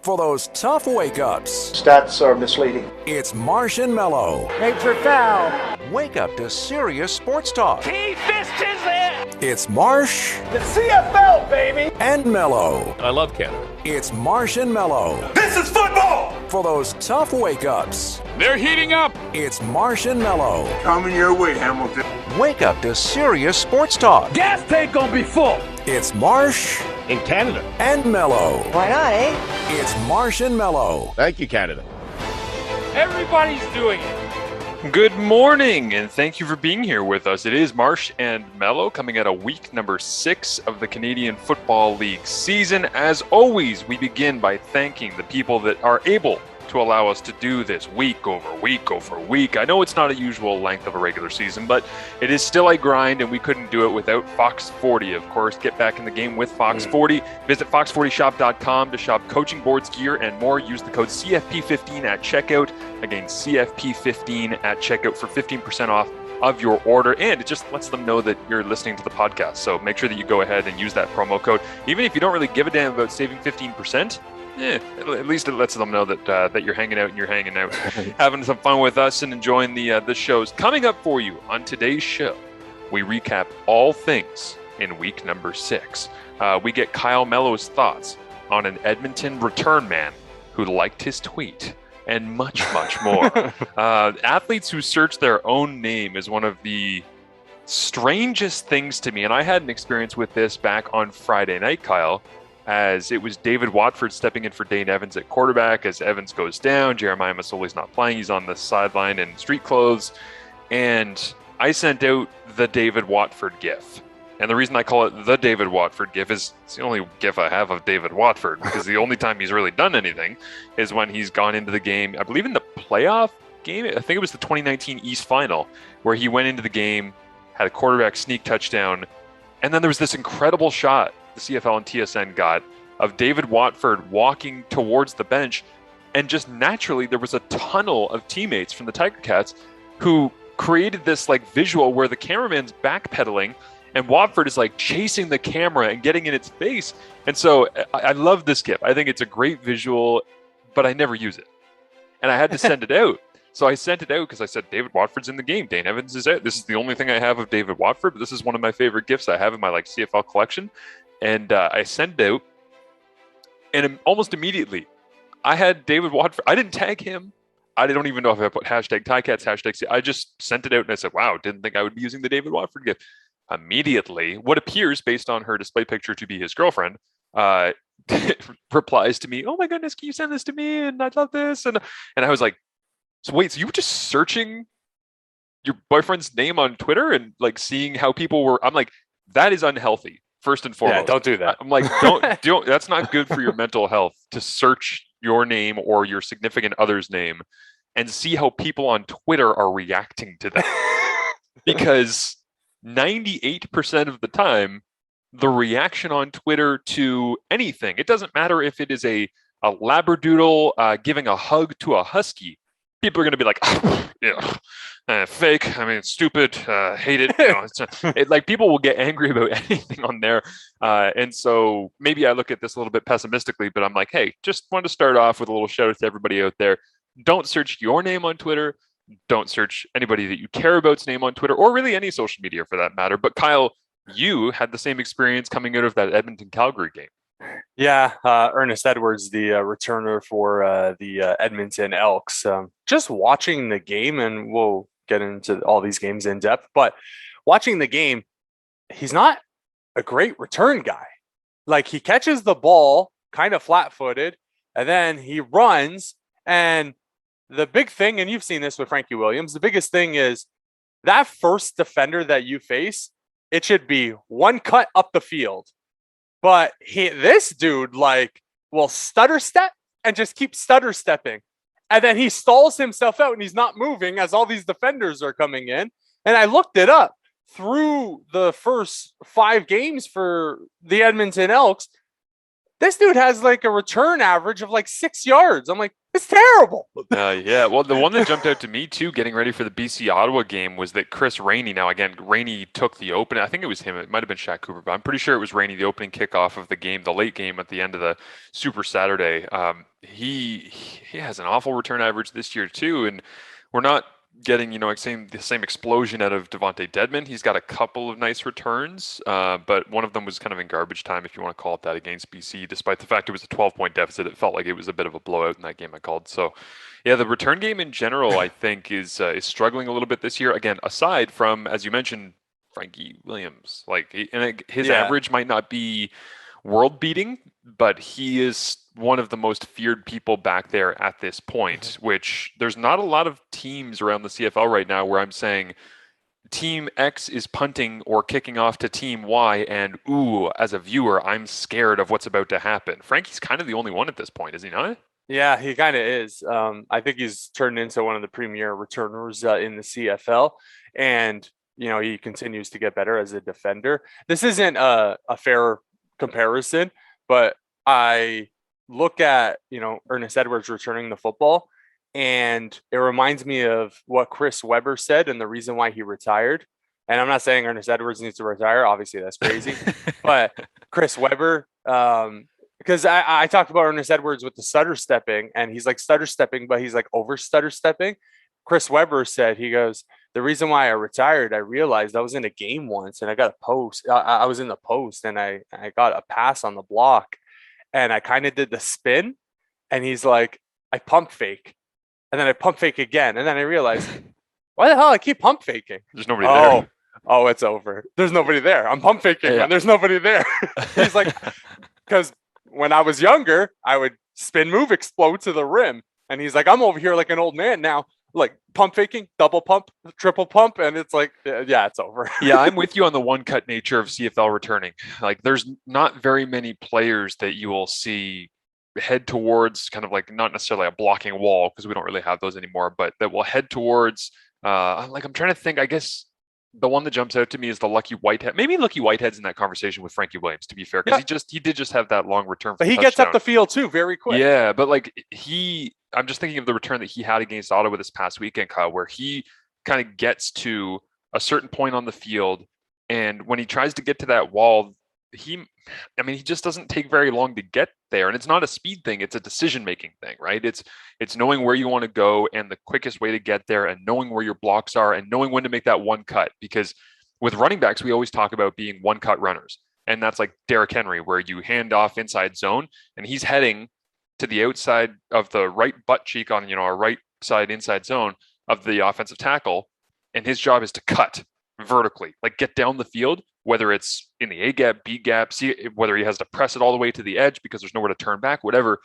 For those tough wake-ups. Stats are misleading. It's Marsh and Melo. Major foul. Wake up to serious sports talk. T-Fist is there. It's Marsh. The CFL, baby. And Melo. I love Canada. It's Marsh and Melo. This is football. For those tough wake-ups. They're heating up. It's Marsh and Melo. Coming your way, Hamilton. Wake up to serious sports talk. Gas tank gonna be full. It's Marsh In Canada. and Melo. Why not, eh? It's Marsh and Melo. Thank you, Canada. Everybody's doing it. Good morning, and thank you for being here with us. It is Marsh and Melo coming out of week number 6 of the Canadian Football League season. As always, we begin by thanking the people that are able to allow us to do this week over week over week. I know it's not a usual length of a regular season, but it is still a grind, and we couldn't do it without Fox 40, of course. Get back in the game with Fox 40. Visit fox40shop.com to shop coaching boards, gear, and more. Use the code CFP15 at checkout. Again, CFP15 at checkout for 15% off of your order, and it just lets them know that you're listening to the podcast. So make sure that you go ahead and use that promo code. Even if you don't really give a damn about saving 15%, at least it lets them know that that you're hanging out and you're hanging out, having some fun with us and enjoying the shows. Coming up for you on today's show, we recap all things in week number 6. We get Kyle Melo's thoughts on an Edmonton return man who liked his tweet, and much, much more. Athletes who search their own name is one of the strangest things to me, and I had an experience with this back on Friday night, Kyle, as it was David Watford stepping in for Dane Evans at quarterback. As Evans goes down, Jeremiah Masoli's not playing. He's on the sideline in street clothes. And I sent out the David Watford gif. And the reason I call it the David Watford gif is it's the only gif I have of David Watford, because the only time he's really done anything is when he's gone into the game, I believe in the playoff game, I think it was the 2019 East Final, where he went into the game, had a quarterback sneak touchdown, and then there was this incredible shot the CFL and TSN got of David Watford walking towards the bench, and just naturally there was a tunnel of teammates from the Tiger Cats who created this like visual where the cameraman's backpedaling and Watford is like chasing the camera and getting in its face. And so I love this GIF. I think it's a great visual, but I never use it. And I had to send it out. So I sent it out because I said, David Watford's in the game. Dane Evans is out. This is the only thing I have of David Watford, but this is one of my favorite GIFs I have in my like CFL collection. And I sent it out, and almost immediately, I had David Watford. I didn't tag him. I don't even know if I put hashtag Ticats, hashtag. I just sent it out, and I said, wow, didn't think I would be using the David Watford GIF. Immediately, what appears, based on her display picture, to be his girlfriend, replies to me, oh my goodness, can you send this to me? And I love this. And I was like, so wait, so you were just searching your boyfriend's name on Twitter and like seeing how people were, I'm like, that is unhealthy. First and foremost. Yeah, don't do that. I'm like, don't. That's not good for your mental health to search your name or your significant other's name and see how people on Twitter are reacting to that. Because 98% of the time, the reaction on Twitter to anything, it doesn't matter if it is a labradoodle giving a hug to a husky, people are going to be like, fake. I mean, stupid. Hate it. You know, like people will get angry about anything on there, and so maybe I look at this a little bit pessimistically. But I'm like, hey, just wanted to start off with a little shout out to everybody out there. Don't search your name on Twitter. Don't search anybody that you care about's name on Twitter, or really any social media for that matter. But Kyle, you had the same experience coming out of that Edmonton-Calgary game. Yeah, Ernest Edwards, the returner for the Edmonton Elks. Just watching the game, and we'll get into all these games in depth, but watching the game, he's not a great return guy. Like, he catches the ball kind of flat-footed, and then he runs, and the big thing, and you've seen this with Frankie Williams, the biggest thing is that first defender that you face, it should be one cut up the field. But this dude, like, will stutter step and just keep stutter stepping. And then he stalls himself out and he's not moving as all these defenders are coming in. And I looked it up through the first 5 games for the Edmonton Elks. This dude has like a return average of like 6 yards. I'm like, It's terrible. Yeah. Well, the one that jumped out to me too, getting ready for the BC Ottawa game, was that Chris Rainey. Now, again, Rainey took the opening. I think it was him. It might have been Shaq Cooper, but I'm pretty sure it was Rainey, the opening kickoff of the game, the late game at the end of the Super Saturday. He has an awful return average this year too, and we're not getting the same explosion out of Devontae Dedmon. He's got a couple of nice returns, but one of them was kind of in garbage time, if you want to call it that, against BC. Despite the fact it was a 12-point deficit, it felt like it was a bit of a blowout in that game I called. So, yeah, the return game in general, I think, is struggling a little bit this year. Again, aside from, as you mentioned, Frankie Williams, his average might not be world beating, but he is one of the most feared people back there at this point, which there's not a lot of teams around the CFL right now where I'm saying team X is punting or kicking off to team Y, and as a viewer, I'm scared of what's about to happen. Frankie's kind of the only one at this point, is he not? Yeah, he kind of is. I think he's turned into one of the premier returners in the CFL, and he continues to get better as a defender. This isn't a fair comparison, but I look at Ernest Edwards returning the football, and it reminds me of what Chris Webber said and the reason why he retired. And I'm not saying Ernest Edwards needs to retire, obviously that's crazy, but Chris Webber, because I talked about Ernest Edwards with the stutter stepping, and he's like stutter stepping, but he's like over stutter stepping. Chris Webber said, he goes, the reason why I retired, I realized I was in a game once and I got a post. I was in the post and I got a pass on the block, and I kind of did the spin, and he's like, I pump fake, and then I pump fake again, and then I realized, why the hell I keep pump faking? There's nobody there. Oh, it's over. There's nobody there. I'm pump faking, and there's nobody there. He's like, because when I was younger, I would spin move, explode to the rim, and he's like, I'm over here like an old man now, like pump faking, double pump, triple pump, and it's like, yeah, it's over. Yeah, I'm with you on the one cut nature of CFL returning. Like, there's not very many players that you will see head towards kind of like, not necessarily a blocking wall, because we don't really have those anymore, but that will head towards I'm trying to think. I guess the one that jumps out to me is the Lucky Whitehead. Maybe Lucky Whitehead's in that conversation with Frankie Williams, to be fair, because he did just have that long return. But he gets up the field too very quick. Yeah, but I'm just thinking of the return that he had against Ottawa this past weekend, Kyle, where he kind of gets to a certain point on the field, and when he tries to get to that wall, he just doesn't take very long to get there. And it's not a speed thing, it's a decision-making thing, right? It's knowing where you want to go and the quickest way to get there, and knowing where your blocks are, and knowing when to make that one cut. Because with running backs, we always talk about being one-cut runners. And that's like Derrick Henry, where you hand off inside zone, and he's heading to the outside of the right butt cheek on, a right side inside zone of the offensive tackle. And his job is to cut vertically, like get down the field, whether it's in the A gap, B gap, see whether he has to press it all the way to the edge because there's nowhere to turn back, whatever.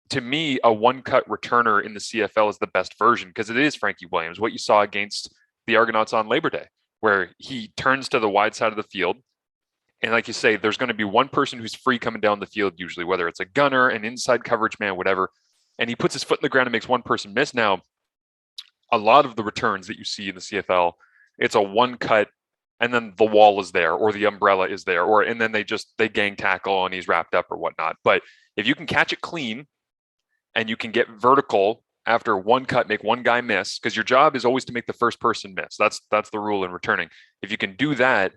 To me, a one-cut returner in the CFL is the best version, because it is Frankie Williams, what you saw against the Argonauts on Labor Day, where he turns to the wide side of the field. And like you say, there's going to be one person who's free coming down the field, usually, whether it's a gunner, an inside coverage man, whatever. And he puts his foot in the ground and makes one person miss. Now, a lot of the returns that you see in the CFL, it's a one cut, and then the wall is there, or the umbrella is there, and then they gang tackle and he's wrapped up or whatnot. But if you can catch it clean and you can get vertical after one cut, make one guy miss, because your job is always to make the first person miss. That's the rule in returning. If you can do that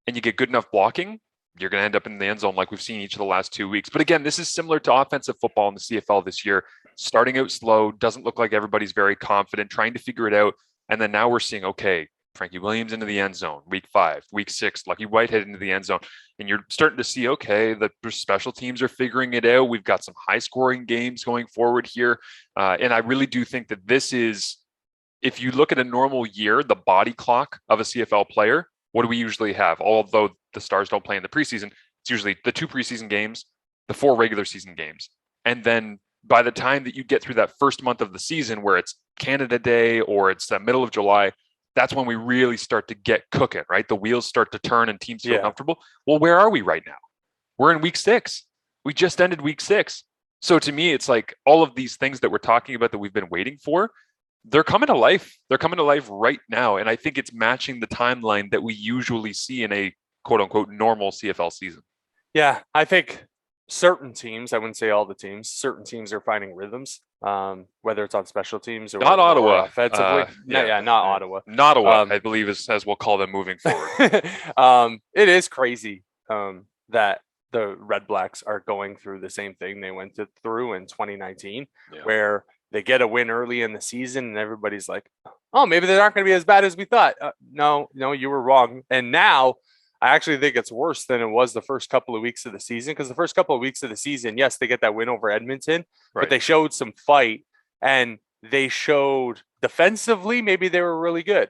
and you get good enough blocking, you're going to end up in the end zone like we've seen each of the last 2 weeks. But again, this is similar to offensive football in the CFL this year. Starting out slow, doesn't look like everybody's very confident, trying to figure it out. And then now we're seeing, okay, Frankie Williams into the end zone, week 5, week 6, Lucky Whitehead into the end zone. And you're starting to see, okay, the special teams are figuring it out. We've got some high scoring games going forward here. And I really do think that this is, if you look at a normal year, the body clock of a CFL player, what do we usually have? Although the Stars don't play in the preseason, it's usually the 2 preseason games, the 4 regular season games. And then by the time that you get through that first month of the season, where it's Canada Day or it's the middle of July, that's when we really start to get cooking, right? The wheels start to turn and teams feel comfortable. Well, where are we right now? We're in week 6. We just ended week 6. So to me, it's like all of these things that we're talking about that we've been waiting for, they're coming to life. They're coming to life right now. And I think it's matching the timeline that we usually see in a quote unquote normal CFL season. Yeah, I think certain teams, I wouldn't say all the teams, certain teams are finding rhhythms, whether it's on special teams Not or Ottawa. offensively. Not Ottawa. Not Ottawa, Um, I believe, as we'll call them moving forward. It is crazy that the Red Blacks are going through the same thing they went through in 2019, where they get a win early in the season and everybody's like, oh, maybe they're not going to be as bad as we thought. No, you were wrong. And now I actually think it's worse than it was the first couple of weeks of the season, because the first couple of weeks of the season, yes, they get that win over Edmonton, but they showed some fight and they showed defensively, maybe they were really good.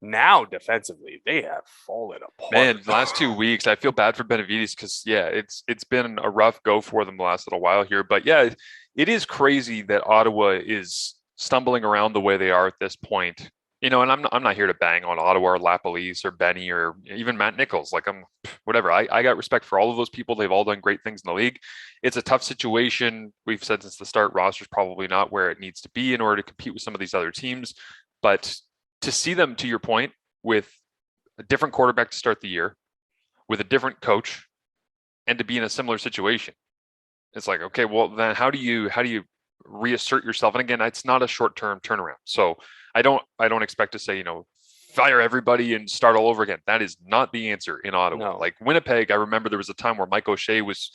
Now defensively, they have fallen apart. Man, the last 2 weeks, I feel bad for Benavides because it's been a rough go for them the last little while here. But yeah, it is crazy that Ottawa is stumbling around the way they are at this point. And I'm not here to bang on Ottawa or Lapalisse or Benny or even Matt Nichols. Like whatever. I got respect for all of those people. They've all done great things in the league. It's a tough situation. We've said since the start, roster's probably not where it needs to be in order to compete with some of these other teams. But to see them, to your point, with a different quarterback to start the year, with a different coach, and to be in a similar situation, it's like, okay, well then how do you reassert yourself? And again, it's not a short-term turnaround. So I don't expect to say, fire everybody and start all over again. That is not the answer in Ottawa. No. Like Winnipeg, I remember there was a time where Mike O'Shea was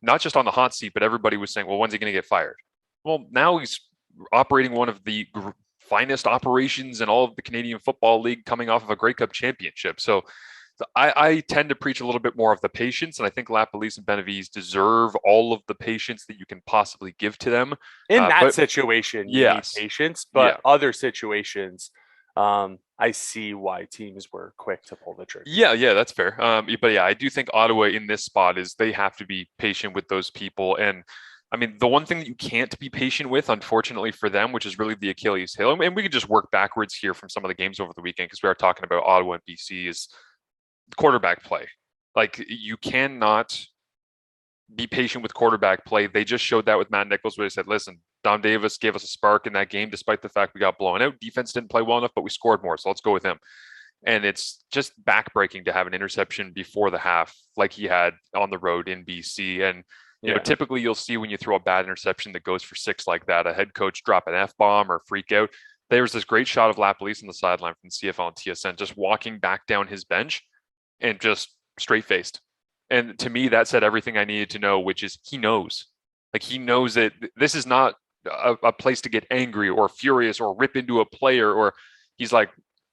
not just on the hot seat, but everybody was saying, well, when's he going to get fired? Well, now he's operating one of the finest operations in all of the Canadian Football League, coming off of a Grey Cup championship. So I tend to preach a little bit more of the patience, and I think Lapalisse and Benavides deserve all of the patience that you can possibly give to them. In that situation, you need patience, but other situations, I see why teams were quick to pull the trigger. Yeah, that's fair. But yeah, I do think Ottawa in this spot is they have to be patient with those people. And I mean, the one thing that you can't be patient with, unfortunately for them, which is really the Achilles heel, and we could just work backwards here from some of the games over the weekend, because we are talking about Ottawa and BC, is quarterback play. Like, you cannot be patient with quarterback play. They just showed that with Matt Nichols, where they said, listen, Dom Davis gave us a spark in that game, despite the fact we got blown out. Defense didn't play well enough, but we scored more, so let's go with him. And it's just backbreaking to have an interception before the half, like he had on the road in BC. And typically you'll see when you throw a bad interception that goes for 6 like that, a head coach drop an F-bomb or freak out. There was this great shot of Lapalisse on the sideline from the CFL and TSN, just walking back down his bench and just straight-faced. And to me, that said everything I needed to know, which is he knows. Like, he knows that this is not a place to get angry or furious or rip into a player, or he's like,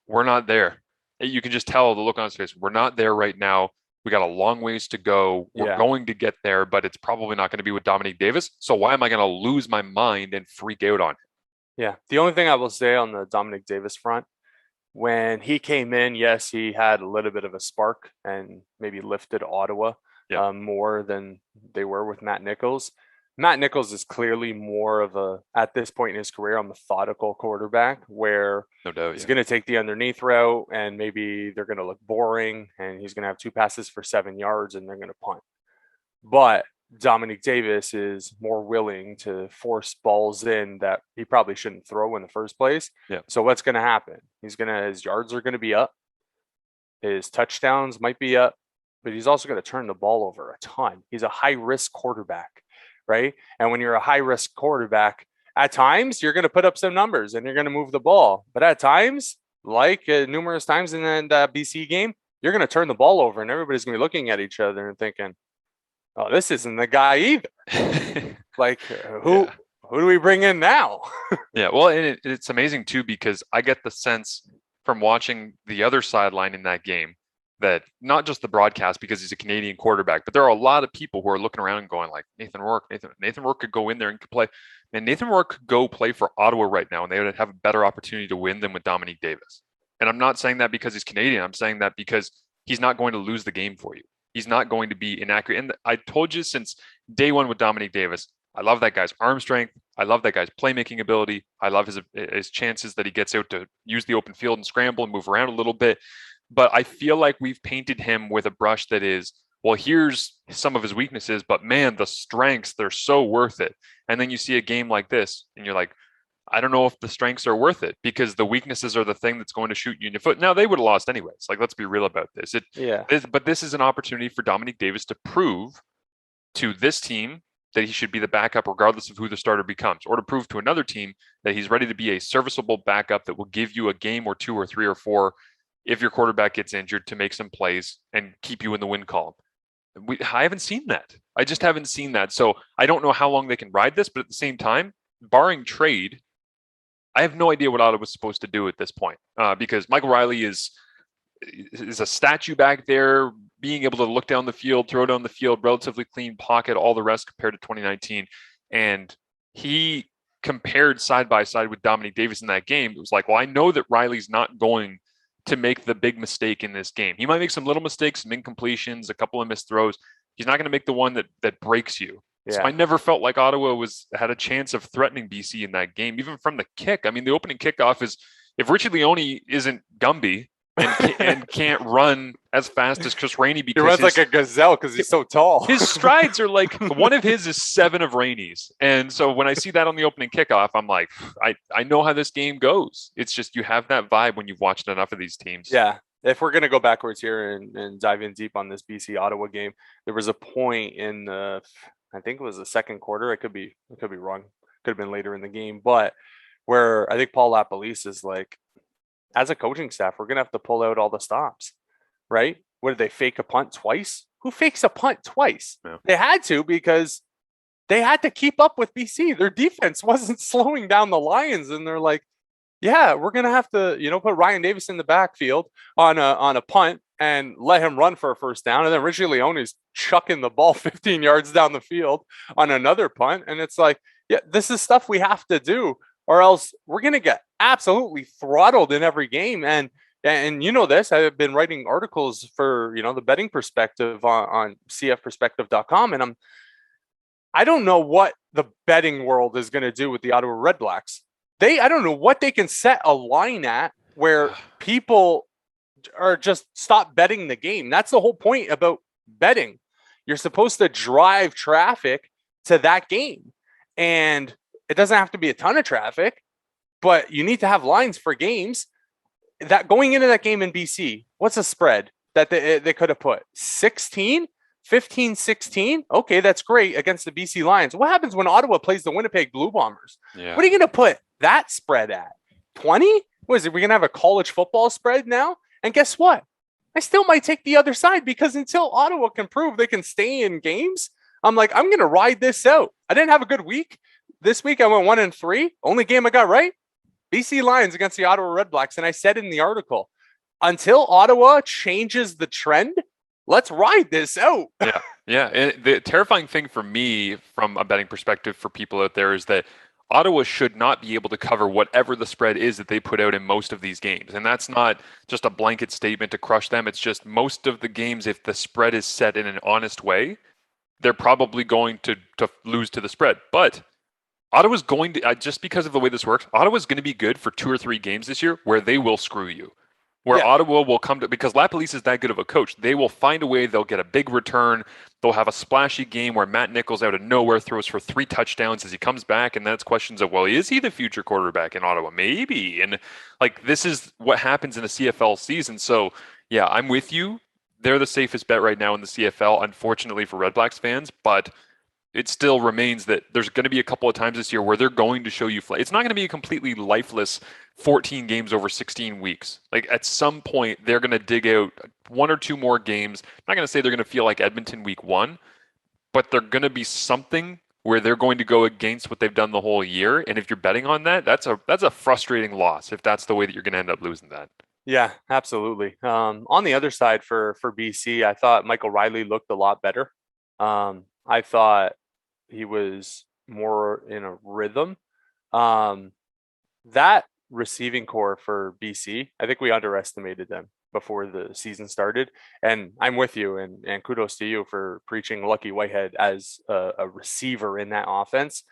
we're not there. You can just tell the look on his face. We're not there right now. We got a long ways to go. We're going to get there, but it's probably not going to be with Dominique Davis. So why am I going to lose my mind and freak out on him? Yeah. The only thing I will say on the Dominique Davis front, when he came in, yes, he had a little bit of a spark and maybe lifted Ottawa more than they were with Matt Nichols. Matt Nichols is clearly more of at this point in his career, a methodical quarterback, where no doubt, he's going to take the underneath route and maybe they're going to look boring and he's going to have 2 passes for 7 yards and they're going to punt. But Dominique Davis is more willing to force balls in that he probably shouldn't throw in the first place. Yeah. So what's going to happen? His yards are going to be up. His touchdowns might be up, but he's also going to turn the ball over a ton. He's a high risk quarterback, right? And when you're a high risk quarterback, at times you're going to put up some numbers and you're going to move the ball. But at times, like numerous times in the BC game, you're going to turn the ball over and everybody's going to be looking at each other and thinking, oh, this isn't the guy either. Like, who do we bring in now? Yeah, well, and it's amazing too, because I get the sense from watching the other sideline in that game that not just the broadcast, because he's a Canadian quarterback, but there are a lot of people who are looking around and going like, Nathan Rourke could go in there and could play. And Nathan Rourke could go play for Ottawa right now, and they would have a better opportunity to win than with Dominique Davis. And I'm not saying that because he's Canadian. I'm saying that because he's not going to lose the game for you. He's not going to be inaccurate. And I told you since day one with Dominique Davis, I love that guy's arm strength. I love that guy's playmaking ability. I love his chances that he gets out to use the open field and scramble and move around a little bit. But I feel like we've painted him with a brush that is, well, here's some of his weaknesses, but man, the strengths, they're so worth it. And then you see a game like this and you're like, I don't know if the strengths are worth it, because the weaknesses are the thing that's going to shoot you in your foot. Now, they would have lost anyways. Like, let's be real about this. But this is an opportunity for Dominique Davis to prove to this team that he should be the backup regardless of who the starter becomes, or to prove to another team that he's ready to be a serviceable backup that will give you a game or 2 or 3 or 4 if your quarterback gets injured to make some plays and keep you in the win column. I haven't seen that. I just haven't seen that. So I don't know how long they can ride this, but at the same time, barring trade, I have no idea what Ottawa was supposed to do at this point, because Michael Riley is a statue back there, being able to look down the field, throw down the field, relatively clean pocket, all the rest compared to 2019. And he compared side by side with Dominique Davis in that game. It was like, well, I know that Riley's not going to make the big mistake in this game. He might make some little mistakes, some incompletions, a couple of missed throws. He's not going to make the one that breaks you. Yeah. So I never felt like Ottawa had a chance of threatening BC in that game, even from the kick. I mean, the opening kickoff is, if Richard Leone isn't Gumby and can't run as fast as Chris Rainey, because he runs like a gazelle because he's so tall. His strides are like, one of his is 7 of Rainey's. And so when I see that on the opening kickoff, I'm like, I know how this game goes. It's just, you have that vibe when you've watched enough of these teams. Yeah. If we're going to go backwards here and dive in deep on this BC Ottawa game, there was a point in the, I think it was the second quarter. I could be wrong. Could have been later in the game, but where I think Paul LaPolice is like, as a coaching staff, we're going to have to pull out all the stops, right? What did they fake a punt twice? Who fakes a punt twice? Yeah. They had to, because they had to keep up with BC. Their defense wasn't slowing down the Lions. And they're like, yeah, we're going to have to, put Ryan Davis in the backfield on a punt and let him run for a first down. And then Richie Leone's chucking the ball 15 yards down the field on another punt. And it's like, yeah, this is stuff we have to do, or else we're going to get absolutely throttled in every game. And this, I've been writing articles for, the betting perspective on cfperspective.com. And I don't know what the betting world is going to do with the Ottawa Redblacks. I don't know what they can set a line at where people are just stop betting the game. That's the whole point about betting. You're supposed to drive traffic to that game. And it doesn't have to be a ton of traffic, but you need to have lines for games. That going into that game in BC, what's a spread that they could have put? 16? 15, 16? Okay, that's great against the BC Lions. What happens when Ottawa plays the Winnipeg Blue Bombers? Yeah. What are you going to put that spread at? 20? What is it? We're going to have a college football spread now? And guess what? I still might take the other side, because until Ottawa can prove they can stay in games, I'm like, I'm going to ride this out. I didn't have a good week. This week I went 1-3. Only game I got right, BC Lions against the Ottawa Redblacks. And I said in the article, until Ottawa changes the trend, let's ride this out. Yeah. And the terrifying thing for me, from a betting perspective for people out there, is that Ottawa should not be able to cover whatever the spread is that they put out in most of these games. And that's not just a blanket statement to crush them. It's just most of the games, if the spread is set in an honest way, they're probably going to lose to the spread. But Ottawa's going to, just because of the way this works, Ottawa's going to be good for 2 or 3 games this year where they will screw you. Where Ottawa will come to, because LaPolice is that good of a coach, they will find a way. They'll get a big return. They'll have a splashy game where Matt Nichols out of nowhere throws for 3 touchdowns as he comes back. And that's questions of, well, is he the future quarterback in Ottawa? Maybe. And like, this is what happens in a CFL season. So yeah, I'm with you. They're the safest bet right now in the CFL, unfortunately for Red Blacks fans, but it still remains that there's going to be a couple of times this year where they're going to show you it's not going to be a completely lifeless 14 games over 16 weeks. Like, at some point, they're going to dig out 1 or 2 more games. I'm not going to say they're going to feel like Edmonton week 1, but they're going to be something where they're going to go against what they've done the whole year. And if you're betting on that, that's a frustrating loss if that's the way that you're going to end up losing that. Yeah, absolutely. On the other side for BC, I thought Michael Riley looked a lot better. I thought he was more in a rhythm. That receiving core for BC, I think we underestimated them before the season started. And I'm with you, and kudos to you for preaching Lucky Whitehead as a receiver in that offense,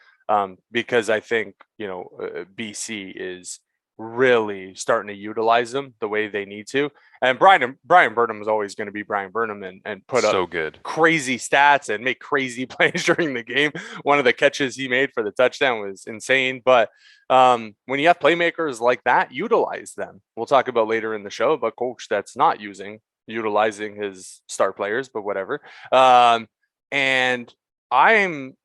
because I think, BC is really starting to utilize them the way they need to. And Brian Burnham is always going to be Brian Burnham and put up so good crazy stats and make crazy plays during the game. One of the catches he made for the touchdown was insane. But when you have playmakers like that, utilize them. We'll talk about later in the show about coach that's not utilizing his star players, but whatever. And I'm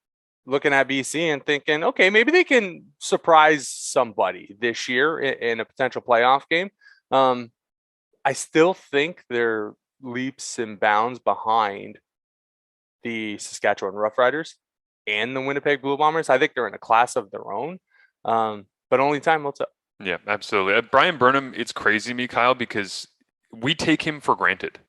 looking at BC and thinking, okay, maybe they can surprise somebody this year in a potential playoff game. I still think they're leaps and bounds behind the Saskatchewan Roughriders and the Winnipeg Blue Bombers. I think they're in a class of their own, but only time will tell. Yeah, absolutely. Brian Burnham, it's crazy to me, Kyle, because we take him for granted.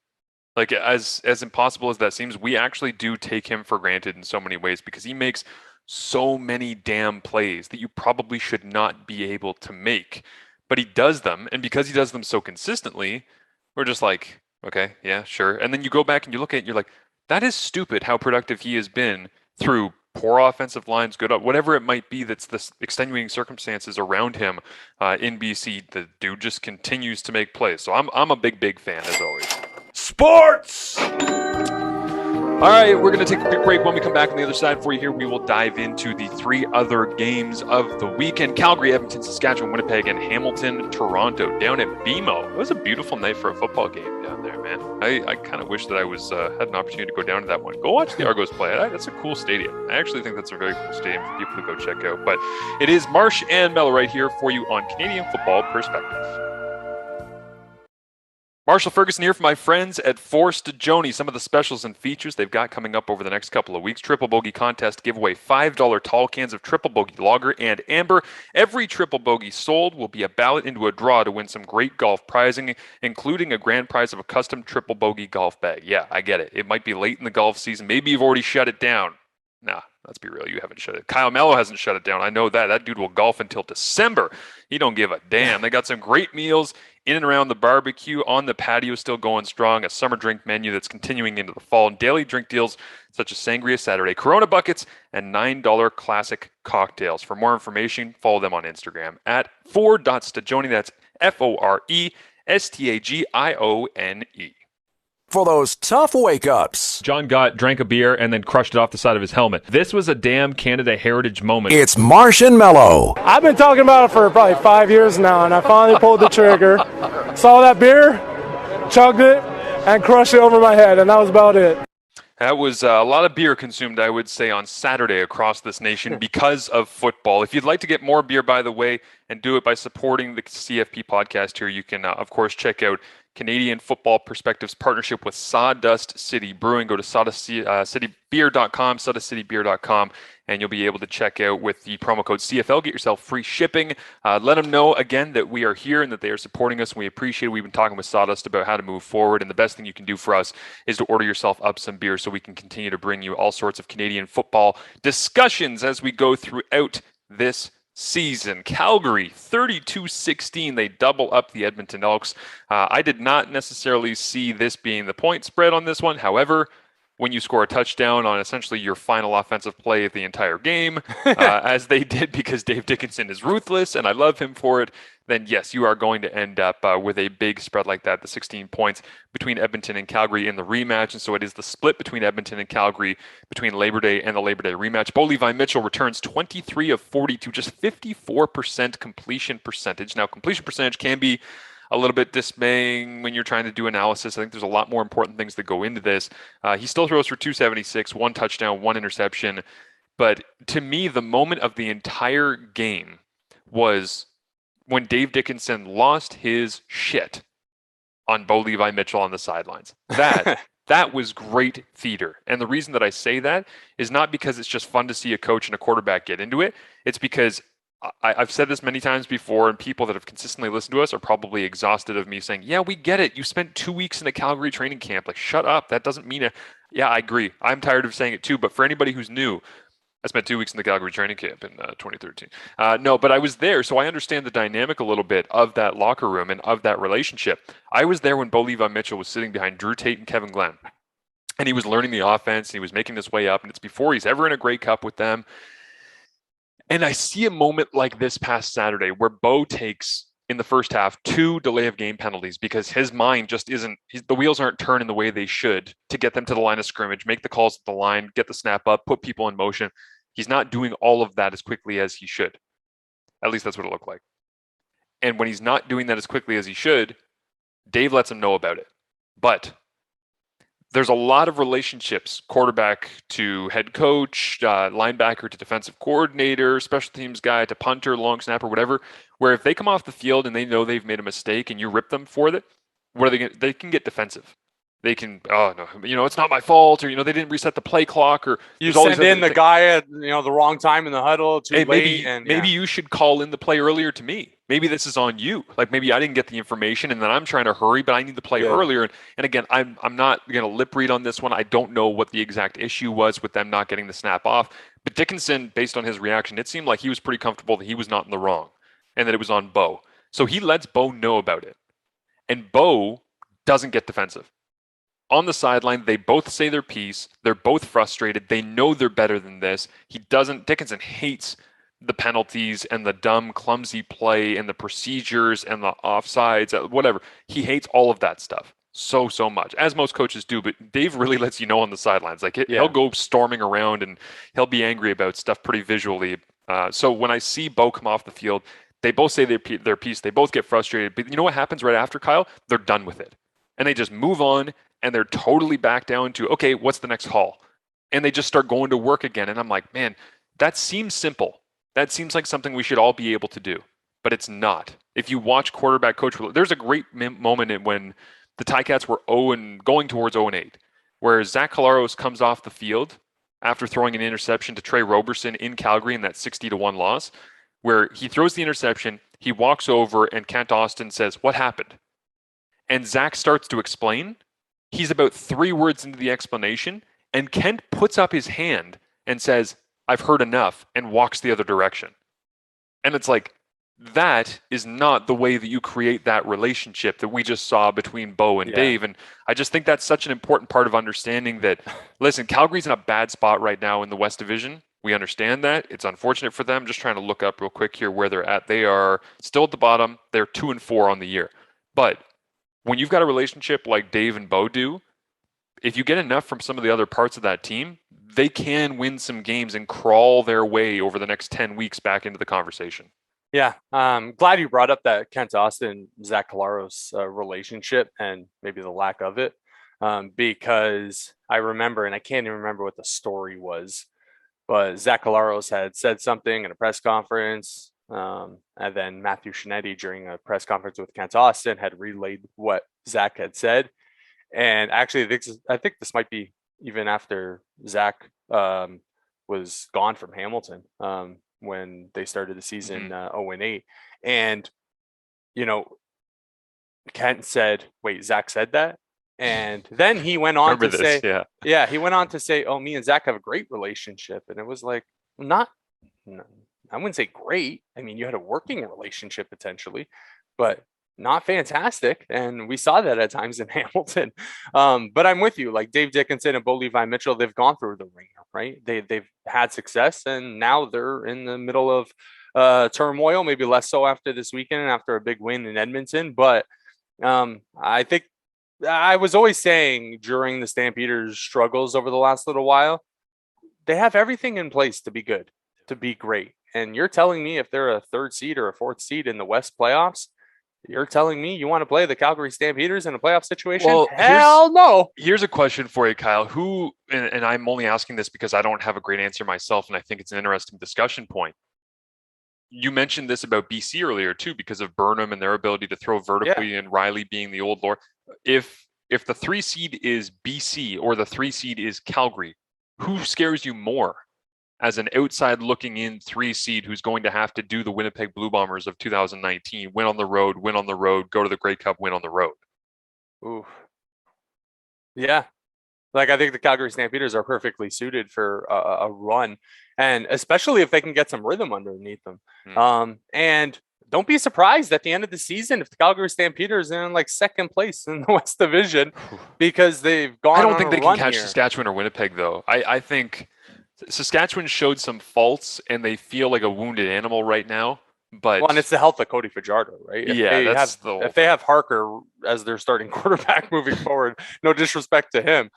Like as impossible as that seems, we actually do take him for granted in so many ways because he makes so many damn plays that you probably should not be able to make. But he does them, and because he does them so consistently, we're just like, okay, yeah, sure. And then you go back and you look at it, you're like, that is stupid how productive he has been through poor offensive lines, good, whatever it might be that's the extenuating circumstances around him in BC. The dude just continues to make plays. So I'm a big fan, as always. Sports! All right, we're going to take a quick break. When we come back on the other side for you here, we will dive into the 3 other games of the weekend. Calgary, Edmonton, Saskatchewan, Winnipeg, and Hamilton, Toronto down at BMO. It was a beautiful night for a football game down there, man. I kind of wish that I was had an opportunity to go down to that one. Go watch the Argos play. That's a cool stadium. I actually think that's a very cool stadium for people to go check out. But it is Marsh and Melo right here for you on Canadian Football Perspective. Marshall Ferguson here for my friends at Forced Joni. Some of the specials and features they've got coming up over the next couple of weeks. Triple Bogey Contest giveaway $5 tall cans of Triple Bogey Lager and Amber. Every Triple Bogey sold will be a ballot into a draw to win some great golf prizing, including a grand prize of a custom Triple Bogey golf bag. Yeah, I get it. It might be late in the golf season. Maybe you've already shut it down. Nah, let's be real. You haven't shut it. Kyle Melo hasn't shut it down. I know that. That dude will golf until December. He don't give a damn. They got some great meals in and around the barbecue, on the patio, still going strong, a summer drink menu that's continuing into the fall, and daily drink deals such as Sangria Saturday, Corona Buckets, and $9 classic cocktails. For more information, follow them on Instagram at @4.stagione. That's FORESTAGIONE. For those tough wake-ups, John Gott drank a beer and then crushed it off the side of his helmet. This was a damn Canada Heritage moment. it's Marsh and Mello. I've been talking about it for probably 5 years now, and I finally pulled the trigger. Saw that beer, chugged it, and crushed it over my head, and that was about it. That was a lot of beer consumed, I would say, on Saturday across this nation because of football. If you'd like to get more beer, by the way, and do it by supporting the CFP podcast here, you can, of course, check out Canadian Football Perspectives partnership with Sawdust City Brewing. Go to sawdustcitybeer.com, sawdustcitybeer.com, and you'll be able to check out with the promo code CFL. Get yourself free shipping. Let them know, again, that we are here and that they are supporting us, and we appreciate it. We've been talking with Sawdust about how to move forward, and the best thing you can do for us is to order yourself up some beer so we can continue to bring you all sorts of Canadian football discussions as we go throughout this season. Calgary 32-16. They double up the Edmonton Elks. I did not necessarily see this being the point spread on this one. However, when you score a touchdown on essentially your final offensive play of the entire game, as they did because Dave Dickinson is ruthless and I love him for it, then yes, you are going to end up with a big spread like that, the 16 points between Edmonton and Calgary in the rematch. And so it is the split between Edmonton and Calgary between Labor Day and the Labor Day rematch. Bo Levi Mitchell returns 23 of 42, just 54% completion percentage. Now, completion percentage can be a little bit dismaying when you're trying to do analysis. I think there's a lot more important things that go into this. He still throws for 276, 1 touchdown, 1 interception. But to me, the moment of the entire game was when Dave Dickinson lost his shit on Bo Levi Mitchell on the sidelines. That was great theater. And the reason that I say that is not because it's just fun to see a coach and a quarterback get into it. It's because I've said this many times before, and people that have consistently listened to us are probably exhausted of me saying, yeah, we get it. You spent 2 weeks in a Calgary training camp. Like, shut up. That doesn't mean it. Yeah, I agree. I'm tired of saying it too. But for anybody who's new, I spent 2 weeks in the Calgary training camp in 2013. No, but I was there, so I understand the dynamic a little bit of that locker room and of that relationship. I was there when Bo Levi Mitchell was sitting behind Drew Tate and Kevin Glenn, and he was learning the offense, and he was making his way up, and it's before he's ever in a Grey Cup with them. And I see a moment like this past Saturday where Bo takes, in the first half, 2 delay of game penalties because his mind just isn't, the wheels aren't turning the way they should to get them to the line of scrimmage, make the calls at the line, get the snap up, put people in motion. He's not doing all of that as quickly as he should. At least that's what it looked like. And when he's not doing that as quickly as he should, Dave lets him know about it. But there's a lot of relationships, quarterback to head coach, linebacker to defensive coordinator, special teams guy to punter, long snapper, whatever, where if they come off the field and they know they've made a mistake and you rip them for it, what are they going to, they can get defensive. They can, oh no, it's not my fault, or they didn't reset the play clock, or you send in the guy at the wrong time in the huddle, too late, maybe you should call in the play earlier to me. Maybe this is on you. Like maybe I didn't get the information, and then I'm trying to hurry, but I need the play earlier. And again, I'm not going to lip read on this one. I don't know what the exact issue was with them not getting the snap off. But Dickinson, based on his reaction, it seemed like he was pretty comfortable that he was not in the wrong, and that it was on Bo. So he lets Bo know about it, and Bo doesn't get defensive. On the sideline, they both say their piece. They're both frustrated. They know they're better than this. Dickinson hates the penalties and the dumb, clumsy play and the procedures and the offsides, whatever. He hates all of that stuff so much, as most coaches do. But Dave really lets you know on the sidelines. Like he'll go storming around and he'll be angry about stuff pretty visually. So when I see Bo come off the field, they both say their piece. They both get frustrated. But you know what happens right after, Kyle? They're done with it. And they just move on. And they're totally back down to, okay, what's the next haul? And they just start going to work again. And I'm like, man, that seems simple. That seems like something we should all be able to do. But it's not. If you watch quarterback coach, there's a great moment when the Ticats were going towards 0-8, where Zach Collaros comes off the field after throwing an interception to Trey Roberson in Calgary in that 60-1 loss, where he throws the interception, he walks over, and Kent Austin says, "What happened?" And Zach starts to explain. He's about 3 words into the explanation, and Kent puts up his hand and says, "I've heard enough," and walks the other direction. And it's like, that is not the way that you create that relationship that we just saw between Bo and Dave. And I just think that's such an important part of understanding that, listen, Calgary's in a bad spot right now in the West Division. We understand that. It's unfortunate for them. Just trying to look up real quick here where they're at. They are still at the bottom. They're 2-4 on the year. But when you've got a relationship like Dave and Bo do, if you get enough from some of the other parts of that team, they can win some games and crawl their way over the next 10 weeks back into the conversation. Yeah, glad you brought up that Kent Austin, Zach Collaros relationship and maybe the lack of it, because I remember, and I can't even remember what the story was, but Zach Collaros had said something in a press conference. And then Matthew Shinetti, during a press conference with Kent Austin, had relayed what Zach had said. And actually, I think this might be even after Zach was gone from Hamilton when they started the season 0-8. And, Kent said, "Wait, Zach said that?" And then he went on to say, he went on to say, "Oh, me and Zach have a great relationship." And it was like, no, I wouldn't say great. I mean, you had a working relationship potentially, but not fantastic. And we saw that at times in Hamilton. But I'm with you. Like Dave Dickinson and Bo Levi Mitchell, they've gone through the ringer, right? They've had success, and now they're in the middle of turmoil, maybe less so after this weekend, after a big win in Edmonton. But I think I was always saying during the Stampeders' struggles over the last little while, they have everything in place to be good, to be great. And you're telling me if they're a 3rd seed or a 4th seed in the West playoffs, you're telling me you want to play the Calgary Stampeders in a playoff situation? Well, hell no. Here's a question for you, Kyle. And I'm only asking this because I don't have a great answer myself, and I think it's an interesting discussion point. You mentioned this about BC earlier, too, because of Burnham and their ability to throw vertically and Riley being the old lord. If the 3 seed is BC or the 3 seed is Calgary, who scares you more as an outside looking in 3 seed who's going to have to do the Winnipeg Blue Bombers of 2019, win on the road, go to the Grey Cup, win on the road? Ooh. Yeah. Like, I think the Calgary Stampeders are perfectly suited for a run, and especially if they can get some rhythm underneath them. And don't be surprised at the end of the season if the Calgary Stampeders are in like 2nd place in the West Division, because they've gone. I don't think they can catch here. Saskatchewan or Winnipeg, though. I think Saskatchewan showed some faults, and they feel like a wounded animal right now. But and it's the health of Cody Fajardo, right? If they have Harker as their starting quarterback moving forward, no disrespect to him,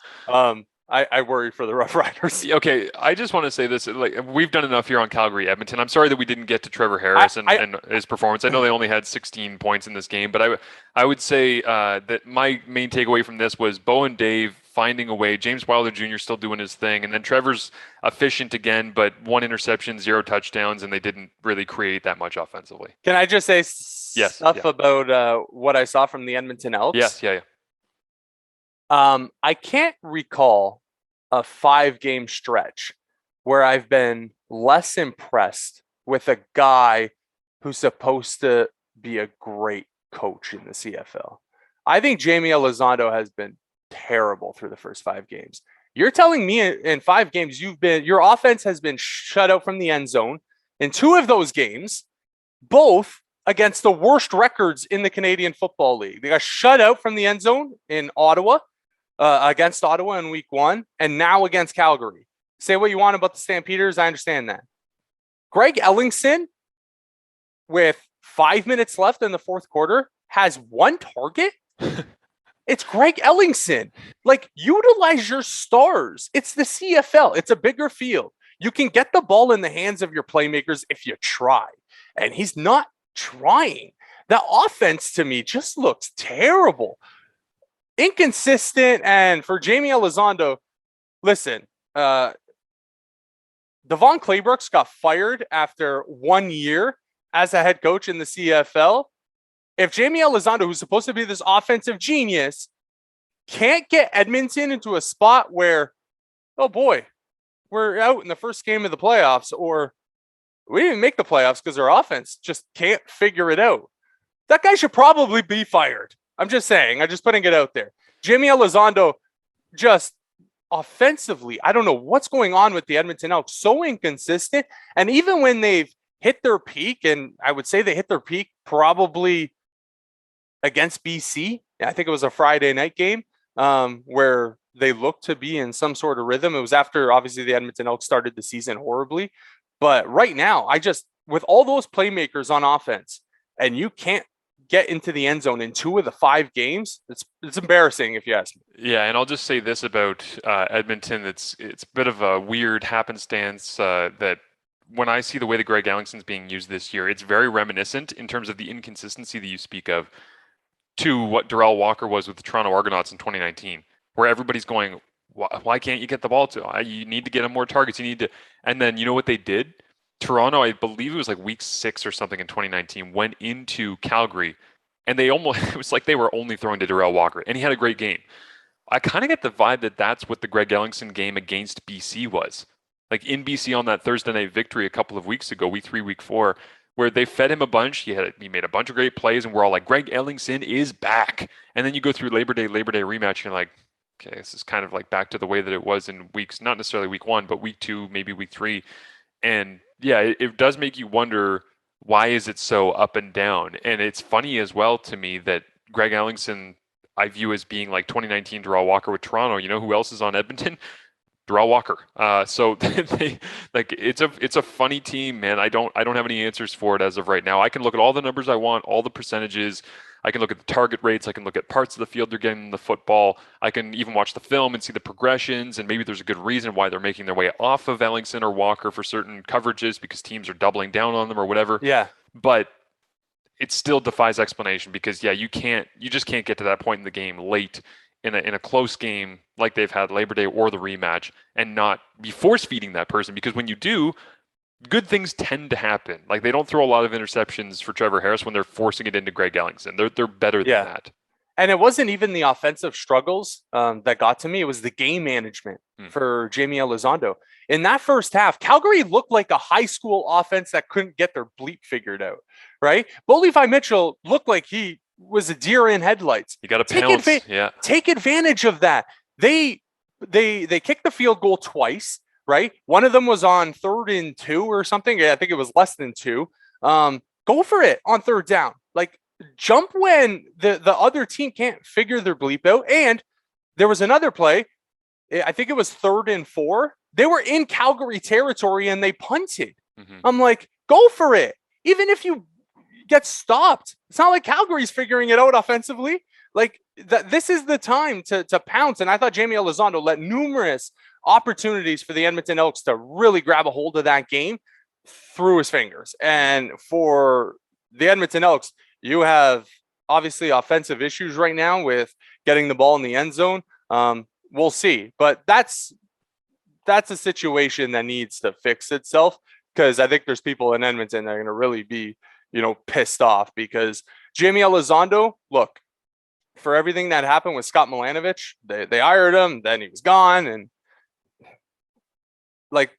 I worry for the Rough Riders. Okay, I just want to say this: like, we've done enough here on Calgary Edmonton. I'm sorry that we didn't get to Trevor Harris and his performance. I know they only had 16 points in this game, but I would say that my main takeaway from this was Bo and Dave finding a way. James Wilder Jr. still doing his thing. And then Trevor's efficient again, but 1 interception, 0 touchdowns, and they didn't really create that much offensively. Can I just say stuff yeah. about what I saw from the Edmonton Elks? Yes, yeah. I can't recall a 5-game stretch where I've been less impressed with a guy who's supposed to be a great coach in the CFL. I think Jamie Elizondo has been terrible through the first 5 games. You're telling me in 5 games your offense has been shut out from the end zone in 2 of those games, both against the worst records in the Canadian Football League. They got shut out from the end zone in Ottawa, against Ottawa in week 1, and now against Calgary. Say what you want about the Stampeders, I understand that. Greg Ellingson, with 5 minutes left in the fourth quarter, has 1 target. It's Greg Ellingson. Like, utilize your stars. It's the CFL. It's a bigger field. You can get the ball in the hands of your playmakers if you try. And he's not trying. The offense, to me, just looks terrible. Inconsistent. And for Jamie Elizondo, listen, Devon Claybrooks got fired after 1 year as a head coach in the CFL. If Jamie Elizondo, who's supposed to be this offensive genius, can't get Edmonton into a spot where, oh boy, we're out in the first game of the playoffs, or we didn't make the playoffs because our offense just can't figure it out, that guy should probably be fired. I'm just saying. I'm just putting it out there. Jamie Elizondo, just offensively, I don't know what's going on with the Edmonton Elks. So inconsistent. And even when they've hit their peak, and I would say they hit their peak probably against BC. I think it was a Friday night game where they looked to be in some sort of rhythm. It was after, obviously, the Edmonton Elks started the season horribly. But right now, with all those playmakers on offense, and you can't get into the end zone in 2 of the 5 games, it's embarrassing if you ask me. Yeah, and I'll just say this about Edmonton. It's a bit of a weird happenstance that when I see the way that Greg Ellingson's being used this year, it's very reminiscent in terms of the inconsistency that you speak of to what Darrell Walker was with the Toronto Argonauts in 2019, where everybody's going, why can't you get the ball to? You need to get him more targets. You need to, and then you know what they did? Toronto, I believe it was like week 6 or something in 2019, went into Calgary, and it was like they were only throwing to Darrell Walker, and he had a great game. I kind of get the vibe that that's what the Greg Ellingson game against BC was. Like in BC on that Thursday night victory a couple of weeks ago, week 3, week 4, where they fed him a bunch. He made a bunch of great plays, and we're all like, Greg Ellingson is back. And then you go through Labor Day rematch, and you're like, okay, this is kind of like back to the way that it was in weeks, not necessarily week 1, but week 2, maybe week 3. And yeah, it does make you wonder, why is it so up and down? And it's funny as well to me that Greg Ellingson, I view as being like 2019 Darrell Walker with Toronto. You know who else is on Edmonton? Darrell Walker. So they, like, it's a funny team, man. I don't have any answers for it as of right now. I can look at all the numbers I want, all the percentages. I can look at the target rates. I can look at parts of the field they're getting the football. I can even watch the film and see the progressions, and maybe there's a good reason why they're making their way off of Ellingson or Walker for certain coverages because teams are doubling down on them or whatever. Yeah. But it still defies explanation because, yeah, you just can't get to that point in the game late in a close game like they've had Labor Day or the rematch and not be force feeding that person, because when you do, good things tend to happen. Like, they don't throw a lot of interceptions for Trevor Harris when they're forcing it into Greg Ellingson. They're better than that. And it wasn't even the offensive struggles that got to me. It was the game management for Jamie Elizondo. In that first half, Calgary looked like a high school offense that couldn't get their bleep figured out, right? Bo Levi Mitchell looked like he was a deer in headlights. You got to pounce. Take advantage of that. They kicked the field goal twice, right? One of them was on 3rd and 2 or something. I think it was less than 2. Go for it on 3rd down. Like, jump when the other team can't figure their bleep out. And there was another play. I think it was 3rd and 4. They were in Calgary territory and they punted. I'm like, go for it. Even if you get stopped, it's not like Calgary's figuring it out offensively. Like, this is the time to pounce. And I thought Jamie Elizondo let numerous opportunities for the Edmonton Elks to really grab a hold of that game through his fingers. And for the Edmonton Elks, you have obviously offensive issues right now with getting the ball in the end zone. we'll see. But that's a situation that needs to fix itself, because I think there's people in Edmonton that are going to really be, pissed off, because Jamie Elizondo, look, for everything that happened with Scott Milanovich, they hired him, then he was gone, and like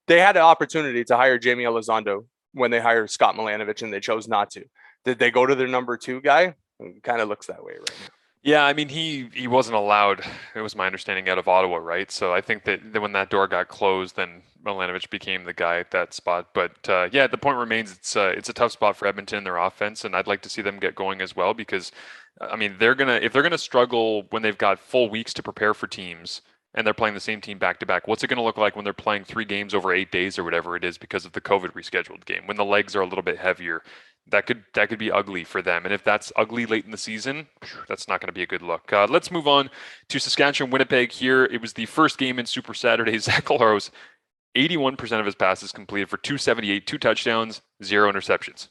they had an opportunity to hire Jamie Elizondo when they hired Scott Milanovich, and they chose not to. Did they go to their number 2 guy? It kind of looks that way right now. Yeah, I mean, he wasn't allowed, it was my understanding, out of Ottawa, right? So I think that when that door got closed, then Milanovich became the guy at that spot. But yeah, the point remains, it's a tough spot for Edmonton in their offense, and I'd like to see them get going as well, because, I mean, if they're gonna struggle when they've got full weeks to prepare for teams, and they're playing the same team back to back, what's it going to look like when they're playing 3 games over 8 days or whatever it is because of the COVID rescheduled game, when the legs are a little bit heavier? That could be ugly for them. And if that's ugly late in the season, that's not going to be a good look. Let's move on to Saskatchewan Winnipeg here. It was the first game in Super Saturday. Zach Collaros, 81% of his passes completed for 278, 2 touchdowns, 0 interceptions.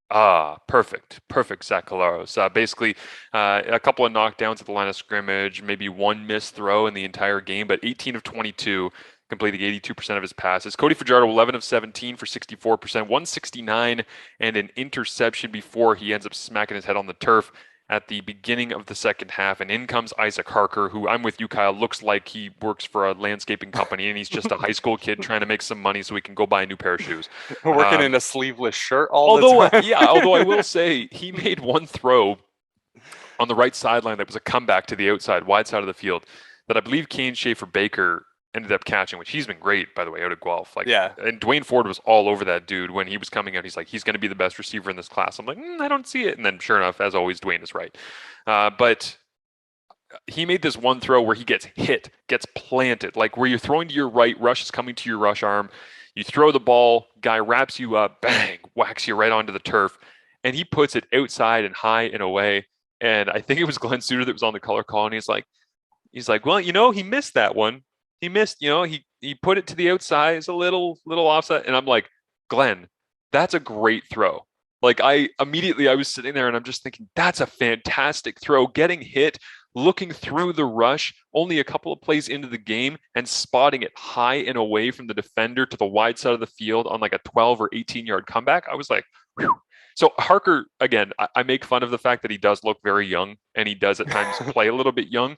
Perfect, Zach Collaros. Basically, a couple of knockdowns at the line of scrimmage, maybe 1 missed throw in the entire game, but 18 of 22, completing 82% of his passes. Cody Fajardo, 11 of 17 for 64%, 169, and an interception before he ends up smacking his head on the turf at the beginning of the second half. And in comes Isaac Harker, who, I'm with you, Kyle, looks like he works for a landscaping company, and he's just a high school kid trying to make some money so he can go buy a new pair of shoes. Working in a sleeveless shirt the time. Although I will say he made one throw on the right sideline that was a comeback to the outside, wide side of the field, that I believe Kane Schaefer-Baker ended up catching, which he's been great, by the way, out of Guelph. And Dwayne Ford was all over that dude when he was coming out. He's like, he's going to be the best receiver in this class. I'm like, I don't see it. And then sure enough, as always, Dwayne is right. But he made this one throw where he gets hit, gets planted, like where you're throwing to your right, rush is coming to your rush arm. You throw the ball, guy wraps you up, bang, whacks you right onto the turf. And he puts it outside and high and away. And I think it was Glenn Suter that was on the color call. And he's like, well, he missed that one. He missed, he put it to the outside. It's a little offset. And I'm like, Glenn, that's a great throw. Like I was sitting there and I'm just thinking, that's a fantastic throw. Getting hit, looking through the rush, only a couple of plays into the game, and spotting it high and away from the defender to the wide side of the field on like a 12 or 18-yard comeback. I was like, whew. So Harker, again, I make fun of the fact that he does look very young, and he does at times play a little bit young.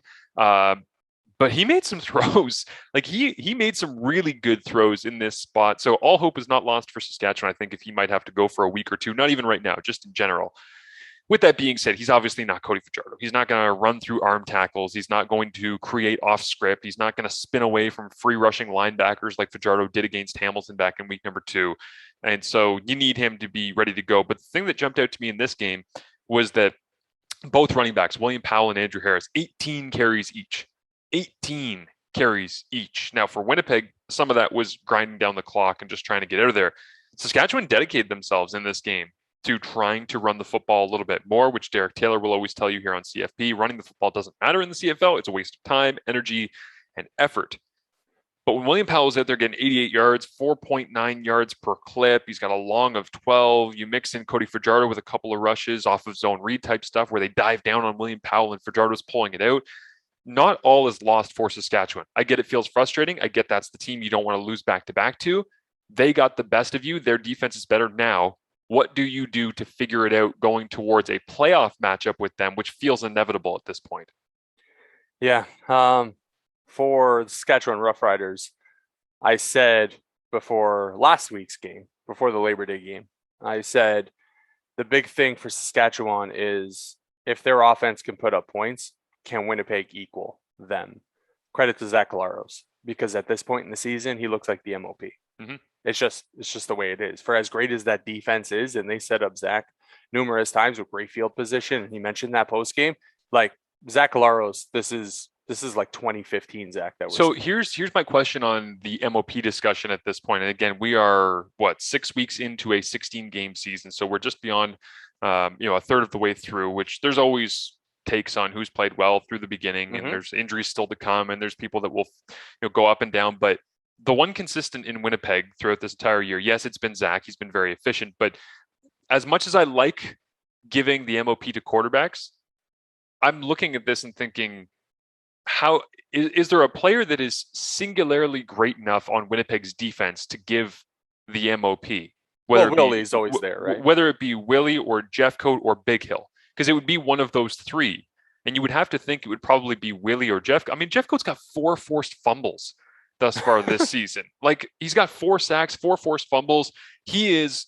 But he made some throws. Like he made some really good throws in this spot. So all hope is not lost for Saskatchewan. I think if he might have to go for a week or two, not even right now, just in general. With that being said, he's obviously not Cody Fajardo. He's not going to run through arm tackles. He's not going to create off script. He's not going to spin away from free rushing linebackers like Fajardo did against Hamilton back in week number 2. And so you need him to be ready to go. But the thing that jumped out to me in this game was that both running backs, William Powell and Andrew Harris, 18 carries each. 18 carries each. Now for Winnipeg, some of that was grinding down the clock and just trying to get out of there. Saskatchewan dedicated themselves in this game to trying to run the football a little bit more, which Derek Taylor will always tell you here on CFP. Running the football doesn't matter in the CFL. It's a waste of time, energy, and effort. But when William Powell was out there getting 88 yards, 4.9 yards per clip, he's got a long of 12. You mix in Cody Fajardo with a couple of rushes off of zone read type stuff where they dive down on William Powell and Fajardo's pulling it out. Not all is lost for Saskatchewan. I get it feels frustrating. I get that's the team you don't want to lose back-to-back to. They got the best of you. Their defense is better now. What do you do to figure it out going towards a playoff matchup with them, which feels inevitable at this point? Yeah. For the Saskatchewan Roughriders, I said before last week's game, before the Labor Day game, I said the big thing for Saskatchewan is if their offense can put up points, can Winnipeg equal them? Credit to Zach Collaros, because at this point in the season, he looks like the MOP. Mm-hmm. It's just the way it is. For as great as that defense is, and they set up Zach numerous times with great field position, and he mentioned that post game, like Zach Collaros, this is like 2015 Zach. So here's my question on the MOP discussion at this point. And again, we are 6 weeks into a 16 game season, so we're just beyond a third of the way through. Which there's always takes on who's played well through the beginning, and there's injuries still to come, and there's people that will go up and down. But the one consistent in Winnipeg throughout this entire year, yes, it's been Zach. He's been very efficient, but as much as I like giving the MOP to quarterbacks, I'm looking at this and thinking, how is there a player that is singularly great enough on Winnipeg's defense to give the MOP? Willie's always there, right? Whether it be Willie or Jeffcoat or Big Hill, because it would be one of those three. And you would have to think it would probably be Willie or Jeff. I mean, Jeffcoat's got 4 forced fumbles thus far this season. Like, he's got 4 sacks, 4 forced fumbles. He is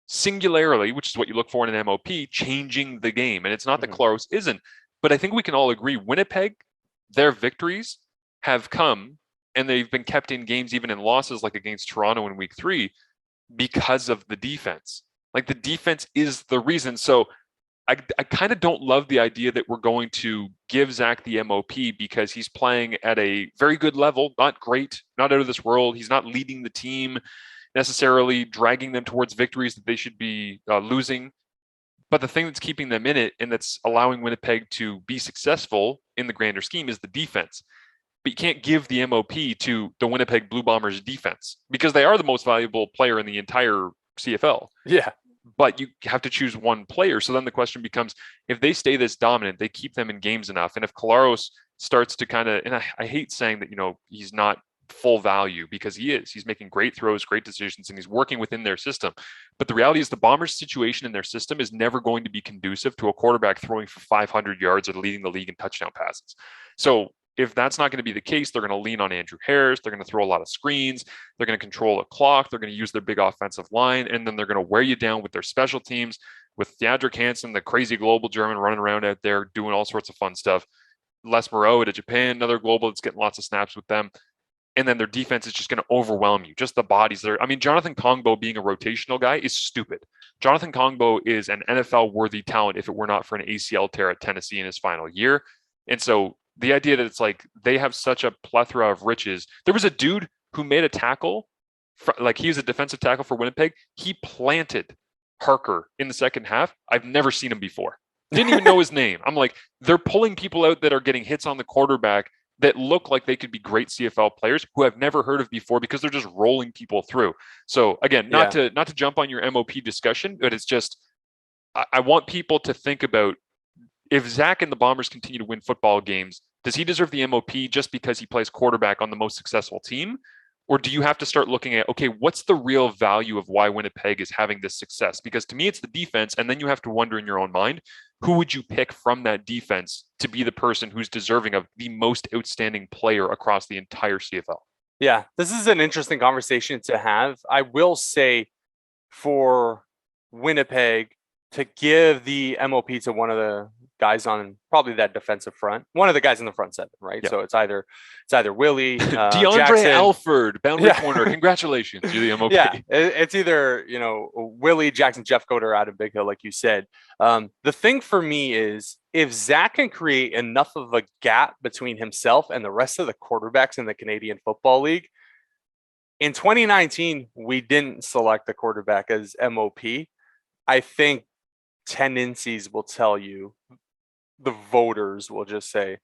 singularly, which is what you look for in an MOP, changing the game. And it's not that Claros isn't, but I think we can all agree Winnipeg, their victories have come, and they've been kept in games, even in losses like against Toronto in week 3, because of the defense. Like, the defense is the reason. So I kind of don't love the idea that we're going to give Zach the MOP because he's playing at a very good level, not great, not out of this world. He's not leading the team necessarily, dragging them towards victories that they should be losing. But the thing that's keeping them in it and that's allowing Winnipeg to be successful in the grander scheme is the defense. But you can't give the MOP to the Winnipeg Blue Bombers defense because they are the most valuable player in the entire CFL. Yeah. But you have to choose one player. So then the question becomes, if they stay this dominant, they keep them in games enough. And if Claros starts to kind of, and I hate saying that, he's not full value because he is. He's making great throws, great decisions, and he's working within their system. But the reality is the Bombers' situation in their system is never going to be conducive to a quarterback throwing for 500 yards or leading the league in touchdown passes. So if that's not going to be the case, they're going to lean on Andrew Harris. They're going to throw a lot of screens. They're going to control a clock. They're going to use their big offensive line. And then they're going to wear you down with their special teams, with Theodric Hansen, the crazy global German running around out there doing all sorts of fun stuff. Les Moreau to Japan, another global that's getting lots of snaps with them. And then their defense is just going to overwhelm you. Just the bodies there. I mean, Jonathan Kongbo being a rotational guy is stupid. Jonathan Kongbo is an NFL-worthy talent if it were not for an ACL tear at Tennessee in his final year. And so the idea that it's like they have such a plethora of riches. There was a dude who made a tackle, like he was a defensive tackle for Winnipeg. He planted Harker in the second half. I've never seen him before. Didn't even know his name. I'm like, they're pulling people out that are getting hits on the quarterback that look like they could be great CFL players who I've never heard of before because they're just rolling people through. So again, not to jump on your MOP discussion, but it's just, I want people to think about, if Zach and the Bombers continue to win football games, does he deserve the MOP just because he plays quarterback on the most successful team? Or do you have to start looking at, okay, what's the real value of why Winnipeg is having this success? Because to me, it's the defense. And then you have to wonder in your own mind, who would you pick from that defense to be the person who's deserving of the most outstanding player across the entire CFL? Yeah, this is an interesting conversation to have. I will say for Winnipeg to give the MOP to one of the guys on probably that defensive front, one of the guys in the front seven, right? Yeah. So it's either Willie, DeAndre Jackson. Alford, boundary corner. Congratulations, you're the MOP. Yeah, it's either Willie, Jackson, Jeffcoat, or Adam Big Hill, like you said. The thing for me is if Zach can create enough of a gap between himself and the rest of the quarterbacks in the Canadian Football League. In 2019, we didn't select the quarterback as MOP. I think tendencies will tell you, the voters will just say,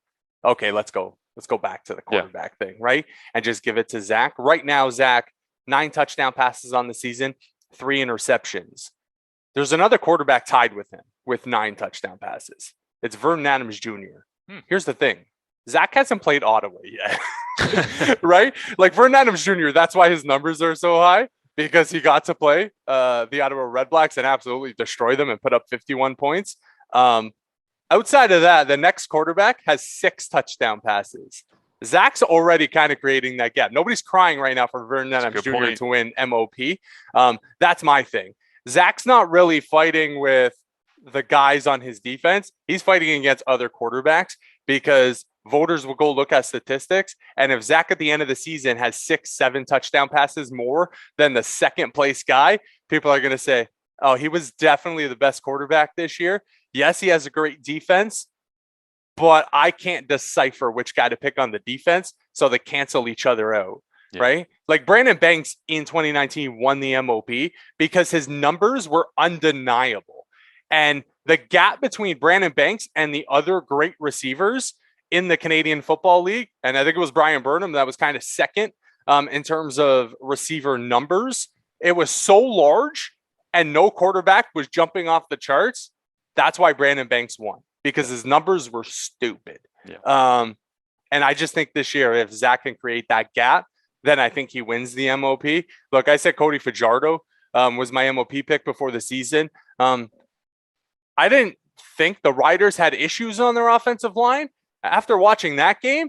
okay, let's go back to the quarterback thing, right? And just give it to Zach. Right now, Zach, 9 touchdown passes on the season, 3 interceptions. There's another quarterback tied with him with 9 touchdown passes. It's Vernon Adams Jr. Here's the thing. Zach hasn't played Ottawa yet, right? Like Vernon Adams Jr., that's why his numbers are so high, because he got to play the Ottawa Redblacks and absolutely destroy them and put up 51 points. Outside of that, the next quarterback has 6 touchdown passes. Zach's already kind of creating that gap. Nobody's crying right now for Vernon Adams Jr. to win MOP. That's my thing. Zach's not really fighting with the guys on his defense. He's fighting against other quarterbacks because voters will go look at statistics. And if Zach at the end of the season has 6-7 touchdown passes more than the second place guy, people are going to say, oh, he was definitely the best quarterback this year. Yes, he has a great defense, but I can't decipher which guy to pick on the defense, so they cancel each other out, right? Like Brandon Banks in 2019 won the MOP because his numbers were undeniable. And the gap between Brandon Banks and the other great receivers in the Canadian Football League, and I think it was Brian Burnham that was kind of second in terms of receiver numbers, it was so large and no quarterback was jumping off the charts. That's why Brandon Banks won, because his numbers were stupid. And I just think this year, if Zach can create that gap, then I think he wins the MOP. Look, I said Cody Fajardo was my MOP pick before the season. I didn't think the Riders had issues on their offensive line. After watching that game,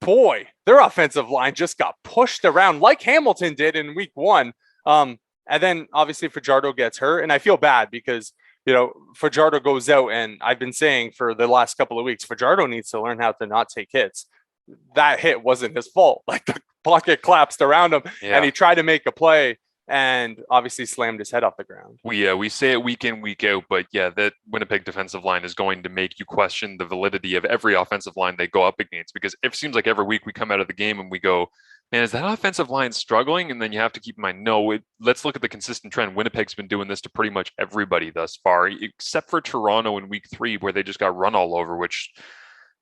boy, their offensive line just got pushed around like Hamilton did in week 1. And then obviously Fajardo gets hurt. And I feel bad because, Fajardo goes out, and I've been saying for the last couple of weeks, Fajardo needs to learn how to not take hits. That hit wasn't his fault. Like, the pocket collapsed around him, and he tried to make a play and obviously slammed his head off the ground. We say it week in, week out, but that Winnipeg defensive line is going to make you question the validity of every offensive line they go up against, because it seems like every week we come out of the game and we go, man, is that offensive line struggling? And then you have to keep in mind, let's look at the consistent trend. Winnipeg's been doing this to pretty much everybody thus far, except for Toronto in week 3, where they just got run all over, which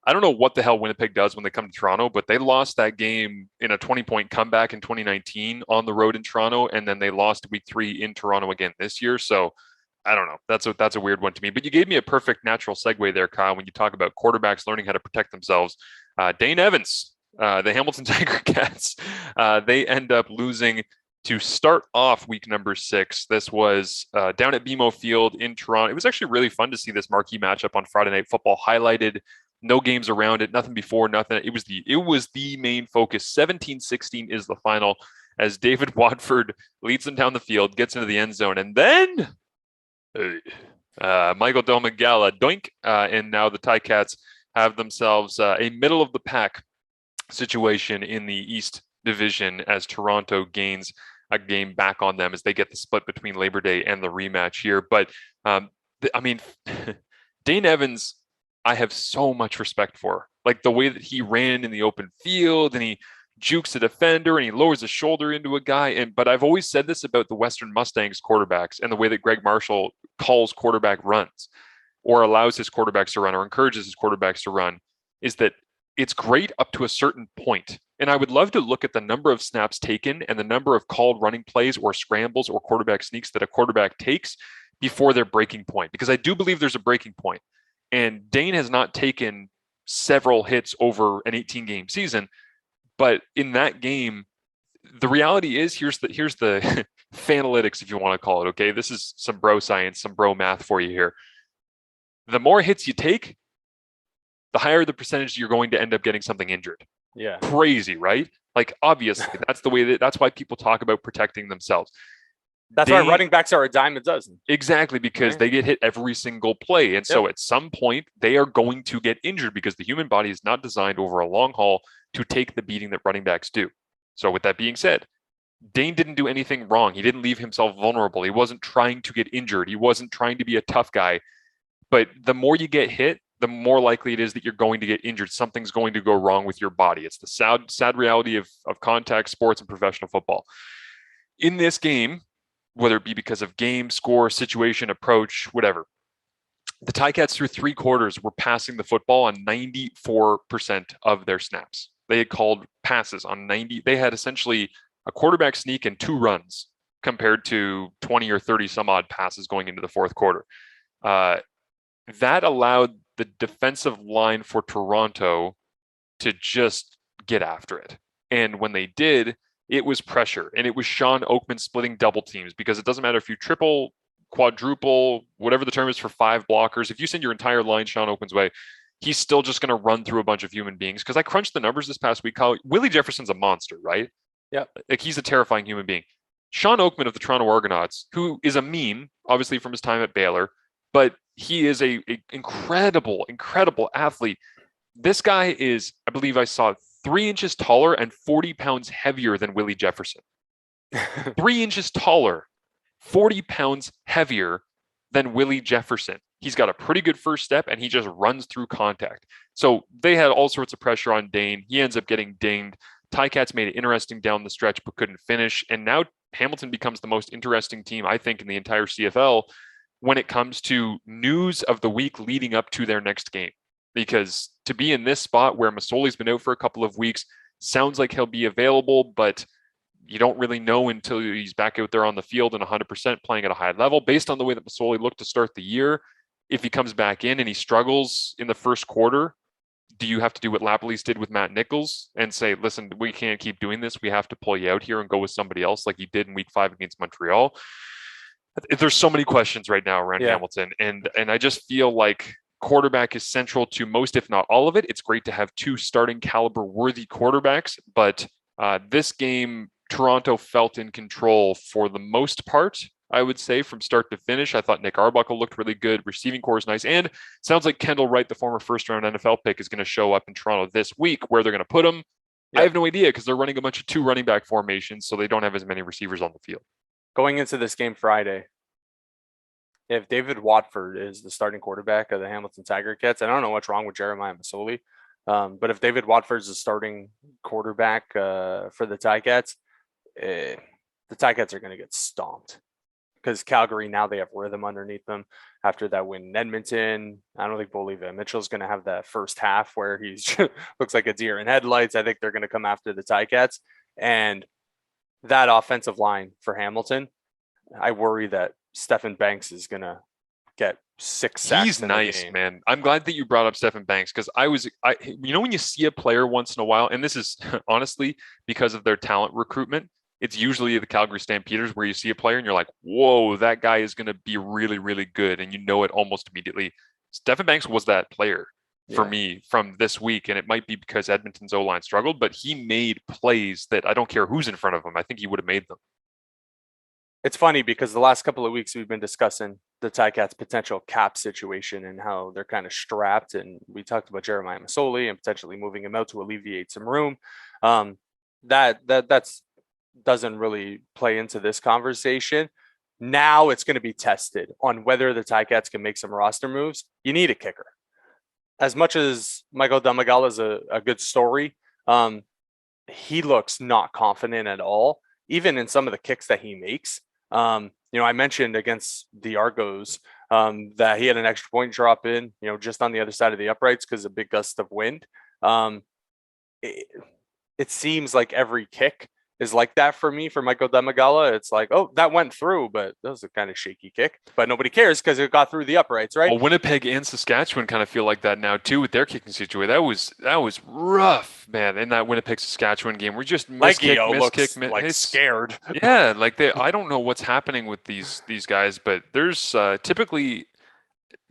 I don't know what the hell Winnipeg does when they come to Toronto, but they lost that game in a 20-point comeback in 2019 on the road in Toronto, and then they lost week 3 in Toronto again this year. So I don't know. That's a weird one to me. But you gave me a perfect natural segue there, Kyle, when you talk about quarterbacks learning how to protect themselves. Dane Evans, the Hamilton Tiger Cats, they end up losing to start off week number 6. This was down at BMO Field in Toronto. It was actually really fun to see this marquee matchup on Friday Night Football highlighted. No games around it, nothing before, nothing. It was the main focus. 17-16 is the final, as David Watford leads them down the field, gets into the end zone, and then Michael Domagala doink, and now the Ticats have themselves a middle of the pack situation in the East Division, as Toronto gains a game back on them as they get the split between Labor Day and the rematch here. But Dane Evans, I have so much respect for, like the way that he ran in the open field, and he jukes a defender and he lowers his shoulder into a guy. But I've always said this about the Western Mustangs quarterbacks and the way that Greg Marshall calls quarterback runs, or allows his quarterbacks to run, or encourages his quarterbacks to run, is that it's great up to a certain point. And I would love to look at the number of snaps taken and the number of called running plays or scrambles or quarterback sneaks that a quarterback takes before their breaking point, because I do believe there's a breaking point. And Dane has not taken several hits over an 18-game season, but in that game, the reality is, here's the fanalytics, if you want to call it. Okay, this is some bro science, some bro math for you here. The more hits you take, the higher the percentage you're going to end up getting something injured. Yeah, crazy, right? Like, obviously, that's why people talk about protecting themselves. That's why running backs are a dime a dozen. Exactly, because they get hit every single play. And so at some point, they are going to get injured, because the human body is not designed over a long haul to take the beating that running backs do. So with that being said, Dane didn't do anything wrong. He didn't leave himself vulnerable. He wasn't trying to get injured. He wasn't trying to be a tough guy. But the more you get hit, the more likely it is that you're going to get injured. Something's going to go wrong with your body. It's the sad reality of contact sports and professional football. In this game, whether it be because of game, score, situation, approach, whatever, the Ticats through 3 quarters were passing the football on 94% of their snaps. They had called passes on 90. They had essentially a quarterback sneak and 2 runs compared to 20 or 30 some odd passes going into the fourth quarter. That allowed the defensive line for Toronto to just get after it. And when they did, it was pressure, and it was Sean Oakman splitting double teams, because it doesn't matter if you triple, quadruple, whatever the term is for 5 blockers. If you send your entire line Sean Oakman's way, he's still just going to run through a bunch of human beings. Because I crunched the numbers this past week. Willie Jefferson's a monster, right? Yeah. Like, he's a terrifying human being. Sean Oakman of the Toronto Argonauts, who is a meme, obviously from his time at Baylor, but he is a incredible athlete. This guy is, I believe I saw 3 inches taller and 40 pounds heavier than Willie Jefferson. 3 inches taller, 40 pounds heavier than Willie Jefferson. He's got a pretty good first step, and he just runs through contact. So they had all sorts of pressure on Dane. He ends up getting dinged. Ticats made it interesting down the stretch, but couldn't finish. And now Hamilton becomes the most interesting team, I think, in the entire CFL when it comes to news of the week leading up to their next game. Because to be in this spot where Masoli's been out for a couple of weeks, sounds like he'll be available, but you don't really know until he's back out there on the field and 100% playing at a high level. Based on the way that Masoli looked to start the year, if he comes back in and he struggles in the first quarter, do you have to do what Lapalisse did with Matt Nichols and say, listen, we can't keep doing this. We have to pull you out here and go with somebody else like you did in week 5 against Montreal? There's so many questions right now around Hamilton. And I just feel like quarterback is central to most, if not all of it. It's great to have 2 starting caliber worthy quarterbacks, but this game, Toronto felt in control for the most part, I would say, from start to finish. I thought Nick Arbuckle looked really good. Receiving core is nice. And sounds like Kendall Wright, the former first-round NFL pick, is going to show up in Toronto this week. Where they're going to put him, I have no idea, because they're running a bunch of 2 running back formations, so they don't have as many receivers on the field. Going into this game Friday, if David Watford is the starting quarterback of the Hamilton Tiger Cats, and I don't know what's wrong with Jeremiah Masoli, but if David Watford is the starting quarterback for the Ticats, the Ticats are going to get stomped. Because Calgary, now they have rhythm underneath them after that win in Edmonton. I don't think Bolivia Mitchell's going to have that first half where he's looks like a deer in headlights. I think they're going to come after the Ticats. And that offensive line for Hamilton, I worry that Stephen Banks is going to get 6 sacks. He's nice, man. I'm glad that you brought up Stephen Banks, because when you see a player once in a while, and this is honestly because of their talent recruitment, it's usually the Calgary Stampeders where you see a player and you're like, whoa, that guy is going to be really, really good. And you know it almost immediately. Stephen Banks was that player for me from this week. And it might be because Edmonton's O-line struggled, but he made plays that I don't care who's in front of him. I think he would have made them. It's funny because the last couple of weeks we've been discussing the Ticats' potential cap situation and how they're kind of strapped. And we talked about Jeremiah Masoli and potentially moving him out to alleviate some room. That's doesn't really play into this conversation. Now it's going to be tested on whether the Ticats can make some roster moves. You need a kicker. As much as Michael Damagala is a good story, he looks not confident at all, even in some of the kicks that he makes. I mentioned against the Argos that he had an extra point drop in, just on the other side of the uprights because of a big gust of wind. It seems like every kick is like that for me, for Michael Damagala. It's like, oh, that went through, but that was a kind of shaky kick. But nobody cares because it got through the uprights, right? Well, Winnipeg and Saskatchewan kind of feel like that now too with their kicking situation. That was rough, man. In that Winnipeg Saskatchewan game, we're just miss kick. Scared. Yeah, I don't know what's happening with these guys, but there's typically,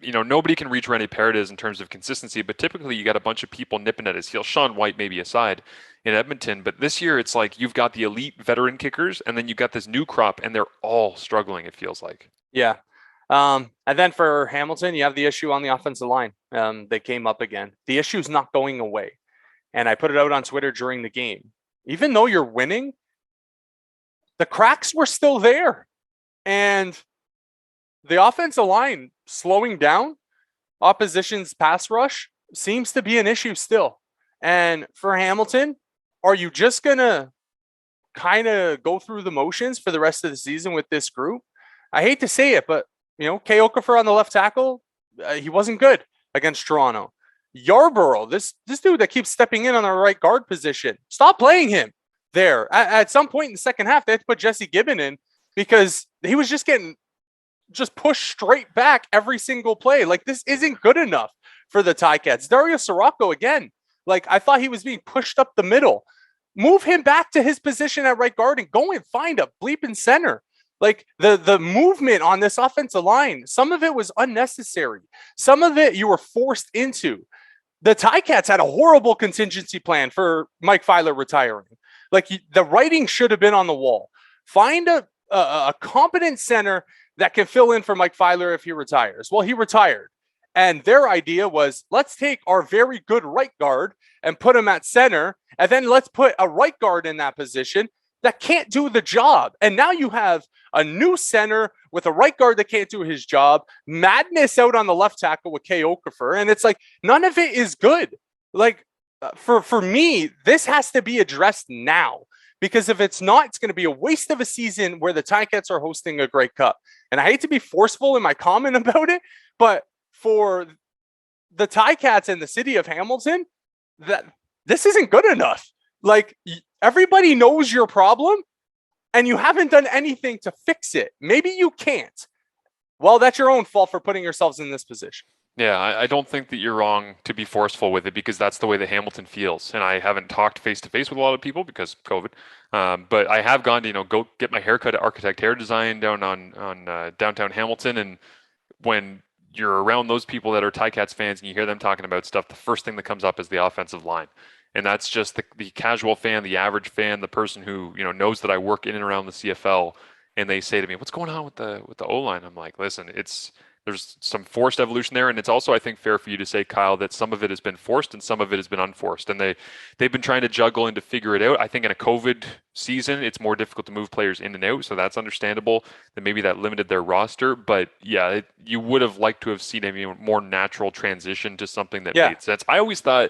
nobody can reach Rennie Paredes in terms of consistency, but typically you got a bunch of people nipping at his heels. Sean White maybe aside in Edmonton, but this year it's like you've got the elite veteran kickers and then you got this new crop and they're all struggling, it feels like. Yeah. And then for Hamilton, you have the issue on the offensive line. They came up again. The issue's not going away. And I put it out on Twitter during the game. Even though you're winning, the cracks were still there. And the offensive line slowing down opposition's pass rush seems to be an issue still. And for Hamilton, are you just going to kind of go through the motions for the rest of the season with this group? I hate to say it, but, Kay Okafor on the left tackle, he wasn't good against Toronto. Yarborough, this dude that keeps stepping in on the right guard position, stop playing him there. At some point in the second half, they had to put Jesse Gibbon in because he was just getting pushed straight back every single play. Like, this isn't good enough for the Ticats. Dario Sirocco, again, I thought he was being pushed up the middle. Move him back to his position at right guard and go and find a bleeping center. The movement on this offensive line, some of it was unnecessary. Some of it you were forced into. The Ticats had a horrible contingency plan for Mike Filer retiring. The writing should have been on the wall. Find a competent center that can fill in for Mike Filer if he retires. Well, he retired. And their idea was, let's take our very good right guard and put him at center. And then let's put a right guard in that position that can't do the job. And now you have a new center with a right guard that can't do his job. Madness out on the left tackle with Kay Okafor. And it's like, none of it is good. For me, this has to be addressed now. Because if it's not, it's going to be a waste of a season where the Ticats are hosting a Grey Cup. And I hate to be forceful in my comment about it, but for the Ticats and the city of Hamilton, that this isn't good enough. Everybody knows your problem and you haven't done anything to fix it. Maybe you can't. Well, that's your own fault for putting yourselves in this position. Yeah, I don't think that you're wrong to be forceful with it because that's the way that Hamilton feels. And I haven't talked face to face with a lot of people because COVID. But I have gone to, go get my haircut at Architect Hair Design down on downtown Hamilton. And when you're around those people that are Ticats fans and you hear them talking about stuff, the first thing that comes up is the offensive line. And that's just the casual fan, the average fan, the person who, knows that I work in and around the CFL. And they say to me, "What's going on with the O-line?" I'm like, "Listen, there's some forced evolution there, and it's also, I think, fair for you to say, Kyle, that some of it has been forced and some of it has been unforced, and they've been trying to juggle and to figure it out. I think in a COVID season, it's more difficult to move players in and out, so that's understandable. That maybe that limited their roster, but yeah, you would have liked to have seen a more natural transition to something that made sense. I always thought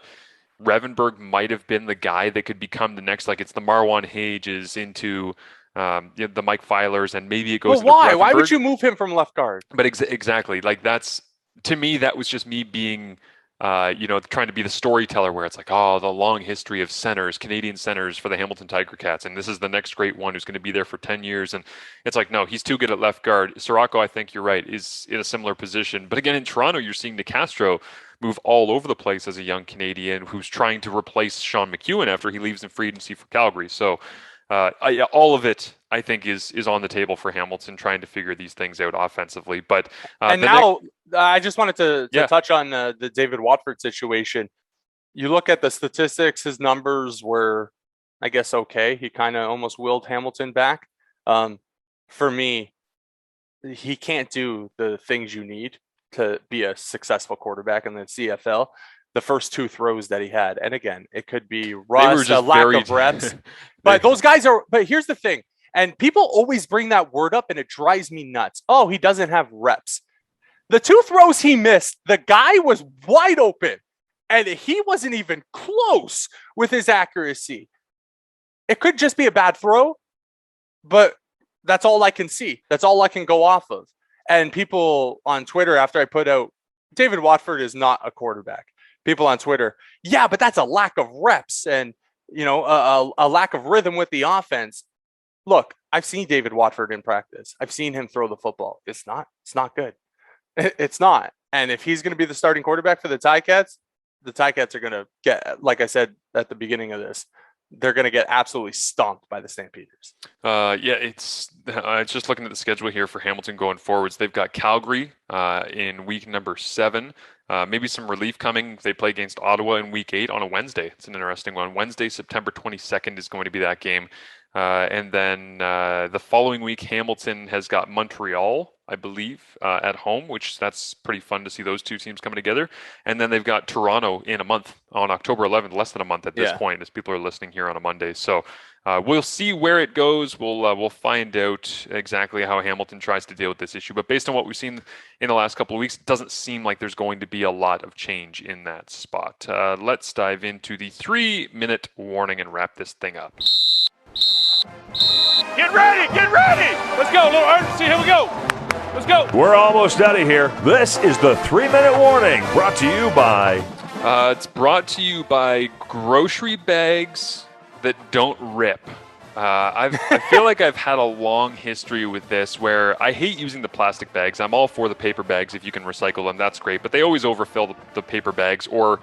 Revenberg might have been the guy that could become the next, like it's the Marwan Hages into the Mike Filers, and maybe it goes. Well, why? Why would you move him from left guard? But exactly, like that's to me, that was just me being, trying to be the storyteller, where it's like, oh, the long history of centers, Canadian centers for the Hamilton Tiger Cats, and this is the next great one who's going to be there for 10 years, and it's like, no, he's too good at left guard. Sirocco, I think you're right, is in a similar position, but again, in Toronto, you're seeing DeCastro move all over the place as a young Canadian who's trying to replace Sean McEwen after he leaves in free agency for Calgary. So. All of it, I think, is on the table for Hamilton trying to figure these things out offensively. But and now I just wanted to touch on the David Watford situation. You look at the statistics; his numbers were, I guess, okay. He kind of almost willed Hamilton back. For me, he can't do the things you need to be a successful quarterback in the CFL. The first two throws that he had. And again, it could be rust, a lack of reps. But those guys are, but here's the thing. And people always bring that word up and it drives me nuts. Oh, he doesn't have reps. The two throws he missed, the guy was wide open and he wasn't even close with his accuracy. It could just be a bad throw, but that's all I can see. That's all I can go off of. And people on Twitter, after I put out, David Watford is not a quarterback. People on Twitter, yeah, but that's a lack of reps and, a lack of rhythm with the offense. Look, I've seen David Watford in practice. I've seen him throw the football. It's not good. It's not. And if he's going to be the starting quarterback for the Ticats are going to get, like I said at the beginning of this, they're going to get absolutely stomped by the Stampeders. It's just looking at the schedule here for Hamilton going forwards. They've got Calgary in week number 7. Maybe some relief coming. They play against Ottawa in week 8 on a Wednesday. It's an interesting one. Wednesday, September 22nd is going to be that game. And then the following week, Hamilton has got Montreal, I believe, at home, which that's pretty fun to see those two teams coming together. And then they've got Toronto in a month on October 11th, less than a month at this point, as people are listening here on a Monday. So we'll see where it goes. We'll find out exactly how Hamilton tries to deal with this issue. But based on what we've seen in the last couple of weeks, it doesn't seem like there's going to be a lot of change in that spot. Let's dive into the 3-minute warning and wrap this thing up. Get ready! Get ready! Let's go, a little urgency. Here we go. Let's go. We're almost out of here. This is the 3-minute warning brought to you by... It's brought to you by grocery bags that don't rip. I feel like I've had a long history with this where I hate using the plastic bags. I'm all for the paper bags. If you can recycle them, that's great. But they always overfill the paper bags, or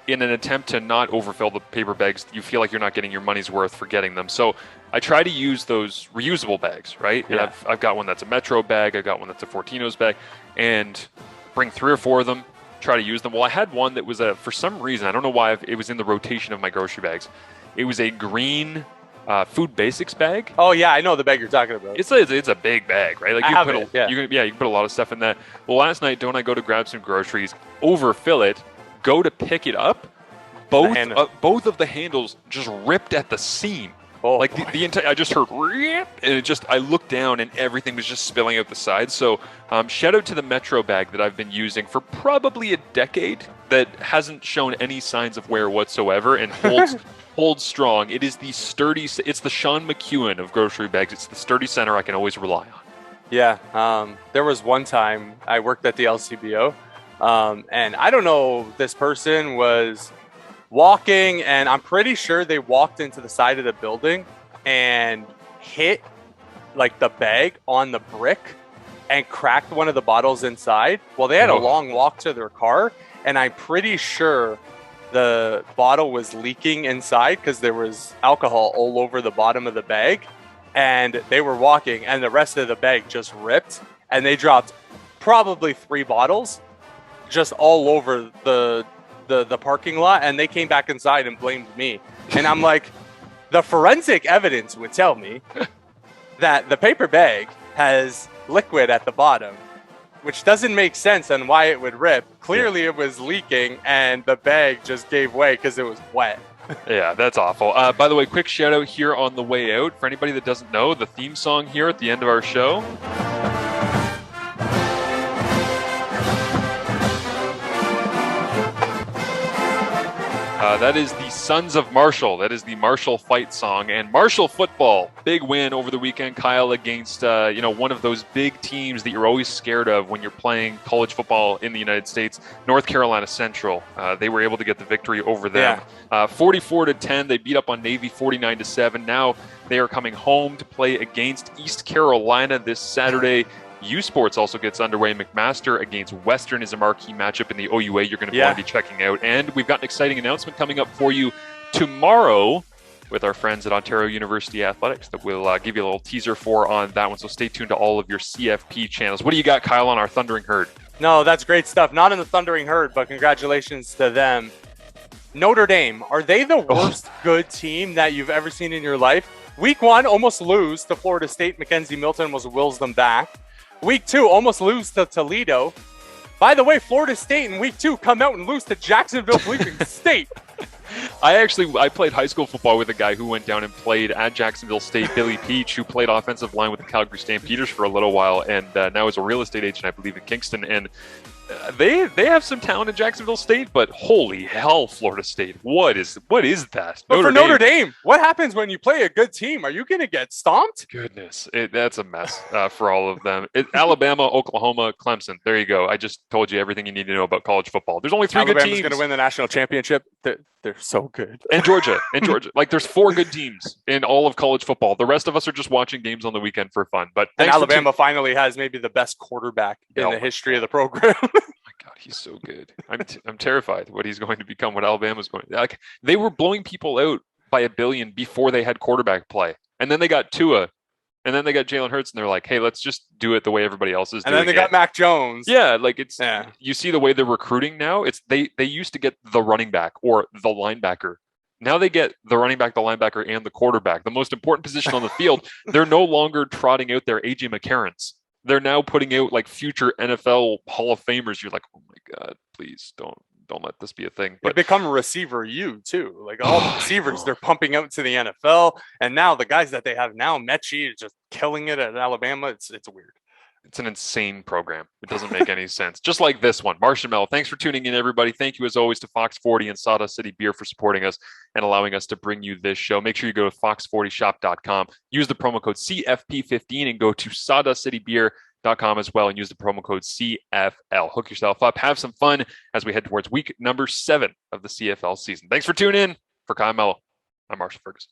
in an attempt to not overfill the paper bags, you feel like you're not getting your money's worth for getting them. So I try to use those reusable bags, right? And I've got one that's a Metro bag. I've got one that's a Fortino's bag, and bring 3 or 4 of them, try to use them. Well, I had one that was for some reason, I don't know why, it was in the rotation of my grocery bags. It was a green Food Basics bag. Oh yeah, I know the bag you're talking about. It's a big bag, right? Like you can put a lot of stuff in that. Well, last night, don't I go to grab some groceries, overfill it, go to pick it up, both of the handles just ripped at the seam. Oh, like the entire, I just heard rip, and I looked down and everything was just spilling out the side. So shout out to the Metro bag that I've been using for probably a decade that hasn't shown any signs of wear whatsoever and holds strong. It is the sturdy, it's the Sean McEwen of grocery bags. It's the sturdy center I can always rely on. Yeah, there was one time I worked at the LCBO, and I don't know, this person was walking, and I'm pretty sure they walked into the side of the building and hit like the bag on the brick, and cracked one of the bottles inside. Well, they had a long walk to their car, and I'm pretty sure the bottle was leaking inside because there was alcohol all over the bottom of the bag. And they were walking, and the rest of the bag just ripped, and they dropped probably 3 bottles just all over the parking lot, and they came back inside and blamed me. And I'm like, the forensic evidence would tell me that the paper bag has liquid at the bottom, which doesn't make sense on why it would rip. Clearly it was leaking, and the bag just gave way because it was wet. Yeah, that's awful. By the way, quick shout out here on the way out. For anybody that doesn't know, the theme song here at the end of our show. That is the Sons of Marshall. That is the Marshall fight song. And Marshall football, big win over the weekend, Kyle, against one of those big teams that you're always scared of when you're playing college football in the United States, North Carolina Central. They were able to get the victory over them. 44-10. They beat up on Navy 49-7. Now they are coming home to play against East Carolina this Saturday. U Sports also gets underway. McMaster against Western is a marquee matchup in the OUA you're going to want to be checking out. And we've got an exciting announcement coming up for you tomorrow with our friends at Ontario University Athletics that we'll give you a little teaser for on that one. So stay tuned to all of your CFP channels. What do you got, Kyle, on our Thundering Herd? No, that's great stuff. Not in the Thundering Herd, but congratulations to them. Notre Dame, are they the worst good team that you've ever seen in your life? Week 1, almost lose to Florida State. Mackenzie Milton wills them back. Week 2, almost lose to Toledo. By the way, Florida State in week 2 come out and lose to Jacksonville Bleeping State. I played high school football with a guy who went down and played at Jacksonville State, Billy Peach, who played offensive line with the Calgary Stampeders for a little while, and now is a real estate agent, I believe, in Kingston. And they have some talent in Jacksonville State, but holy hell, Florida State, what is that? But Notre Dame, what happens when you play a good team? Are you going to get stomped? Goodness, that's a mess for all of them. Alabama, Oklahoma, Clemson. There you go. I just told you everything you need to know about college football. There's only 3 good teams. Alabama's going to win the national championship. They're so good. And Georgia. Like, there's 4 good teams in all of college football. The rest of us are just watching games on the weekend for fun. But Alabama finally has maybe the best quarterback in the history of the program. My God, he's so good. I'm terrified what he's going to become, what Alabama's going to. Like, they were blowing people out by 1 billion before they had quarterback play. And then they got Tua. And then they got Jalen Hurts, and they're like, hey, let's just do it the way everybody else is doing it. And then they got Mac Jones. Yeah, like you see the way they're recruiting now. It's they used to get the running back or the linebacker. Now they get the running back, the linebacker, and the quarterback. The most important position on the field. They're no longer trotting out their A.J. McCarrons. They're now putting out like future NFL Hall of Famers. You're like, oh my God, please don't let this be a thing. But they become a receiver too. Like all the receivers they're pumping out to the NFL, and now the guys that they have now, Mechie is just killing it at Alabama. It's weird. It's an insane program. It doesn't make any sense. Just like this one. Marsh and Mel, thanks for tuning in, everybody. Thank you, as always, to Fox 40 and Sawdust City Beer for supporting us and allowing us to bring you this show. Make sure you go to fox40shop.com, use the promo code CFP15, and go to sawdustcitybeer.com as well and use the promo code CFL. Hook yourself up. Have some fun as we head towards week number 7 of the CFL season. Thanks for tuning in. For Kyle Melo, I'm Marshall Ferguson.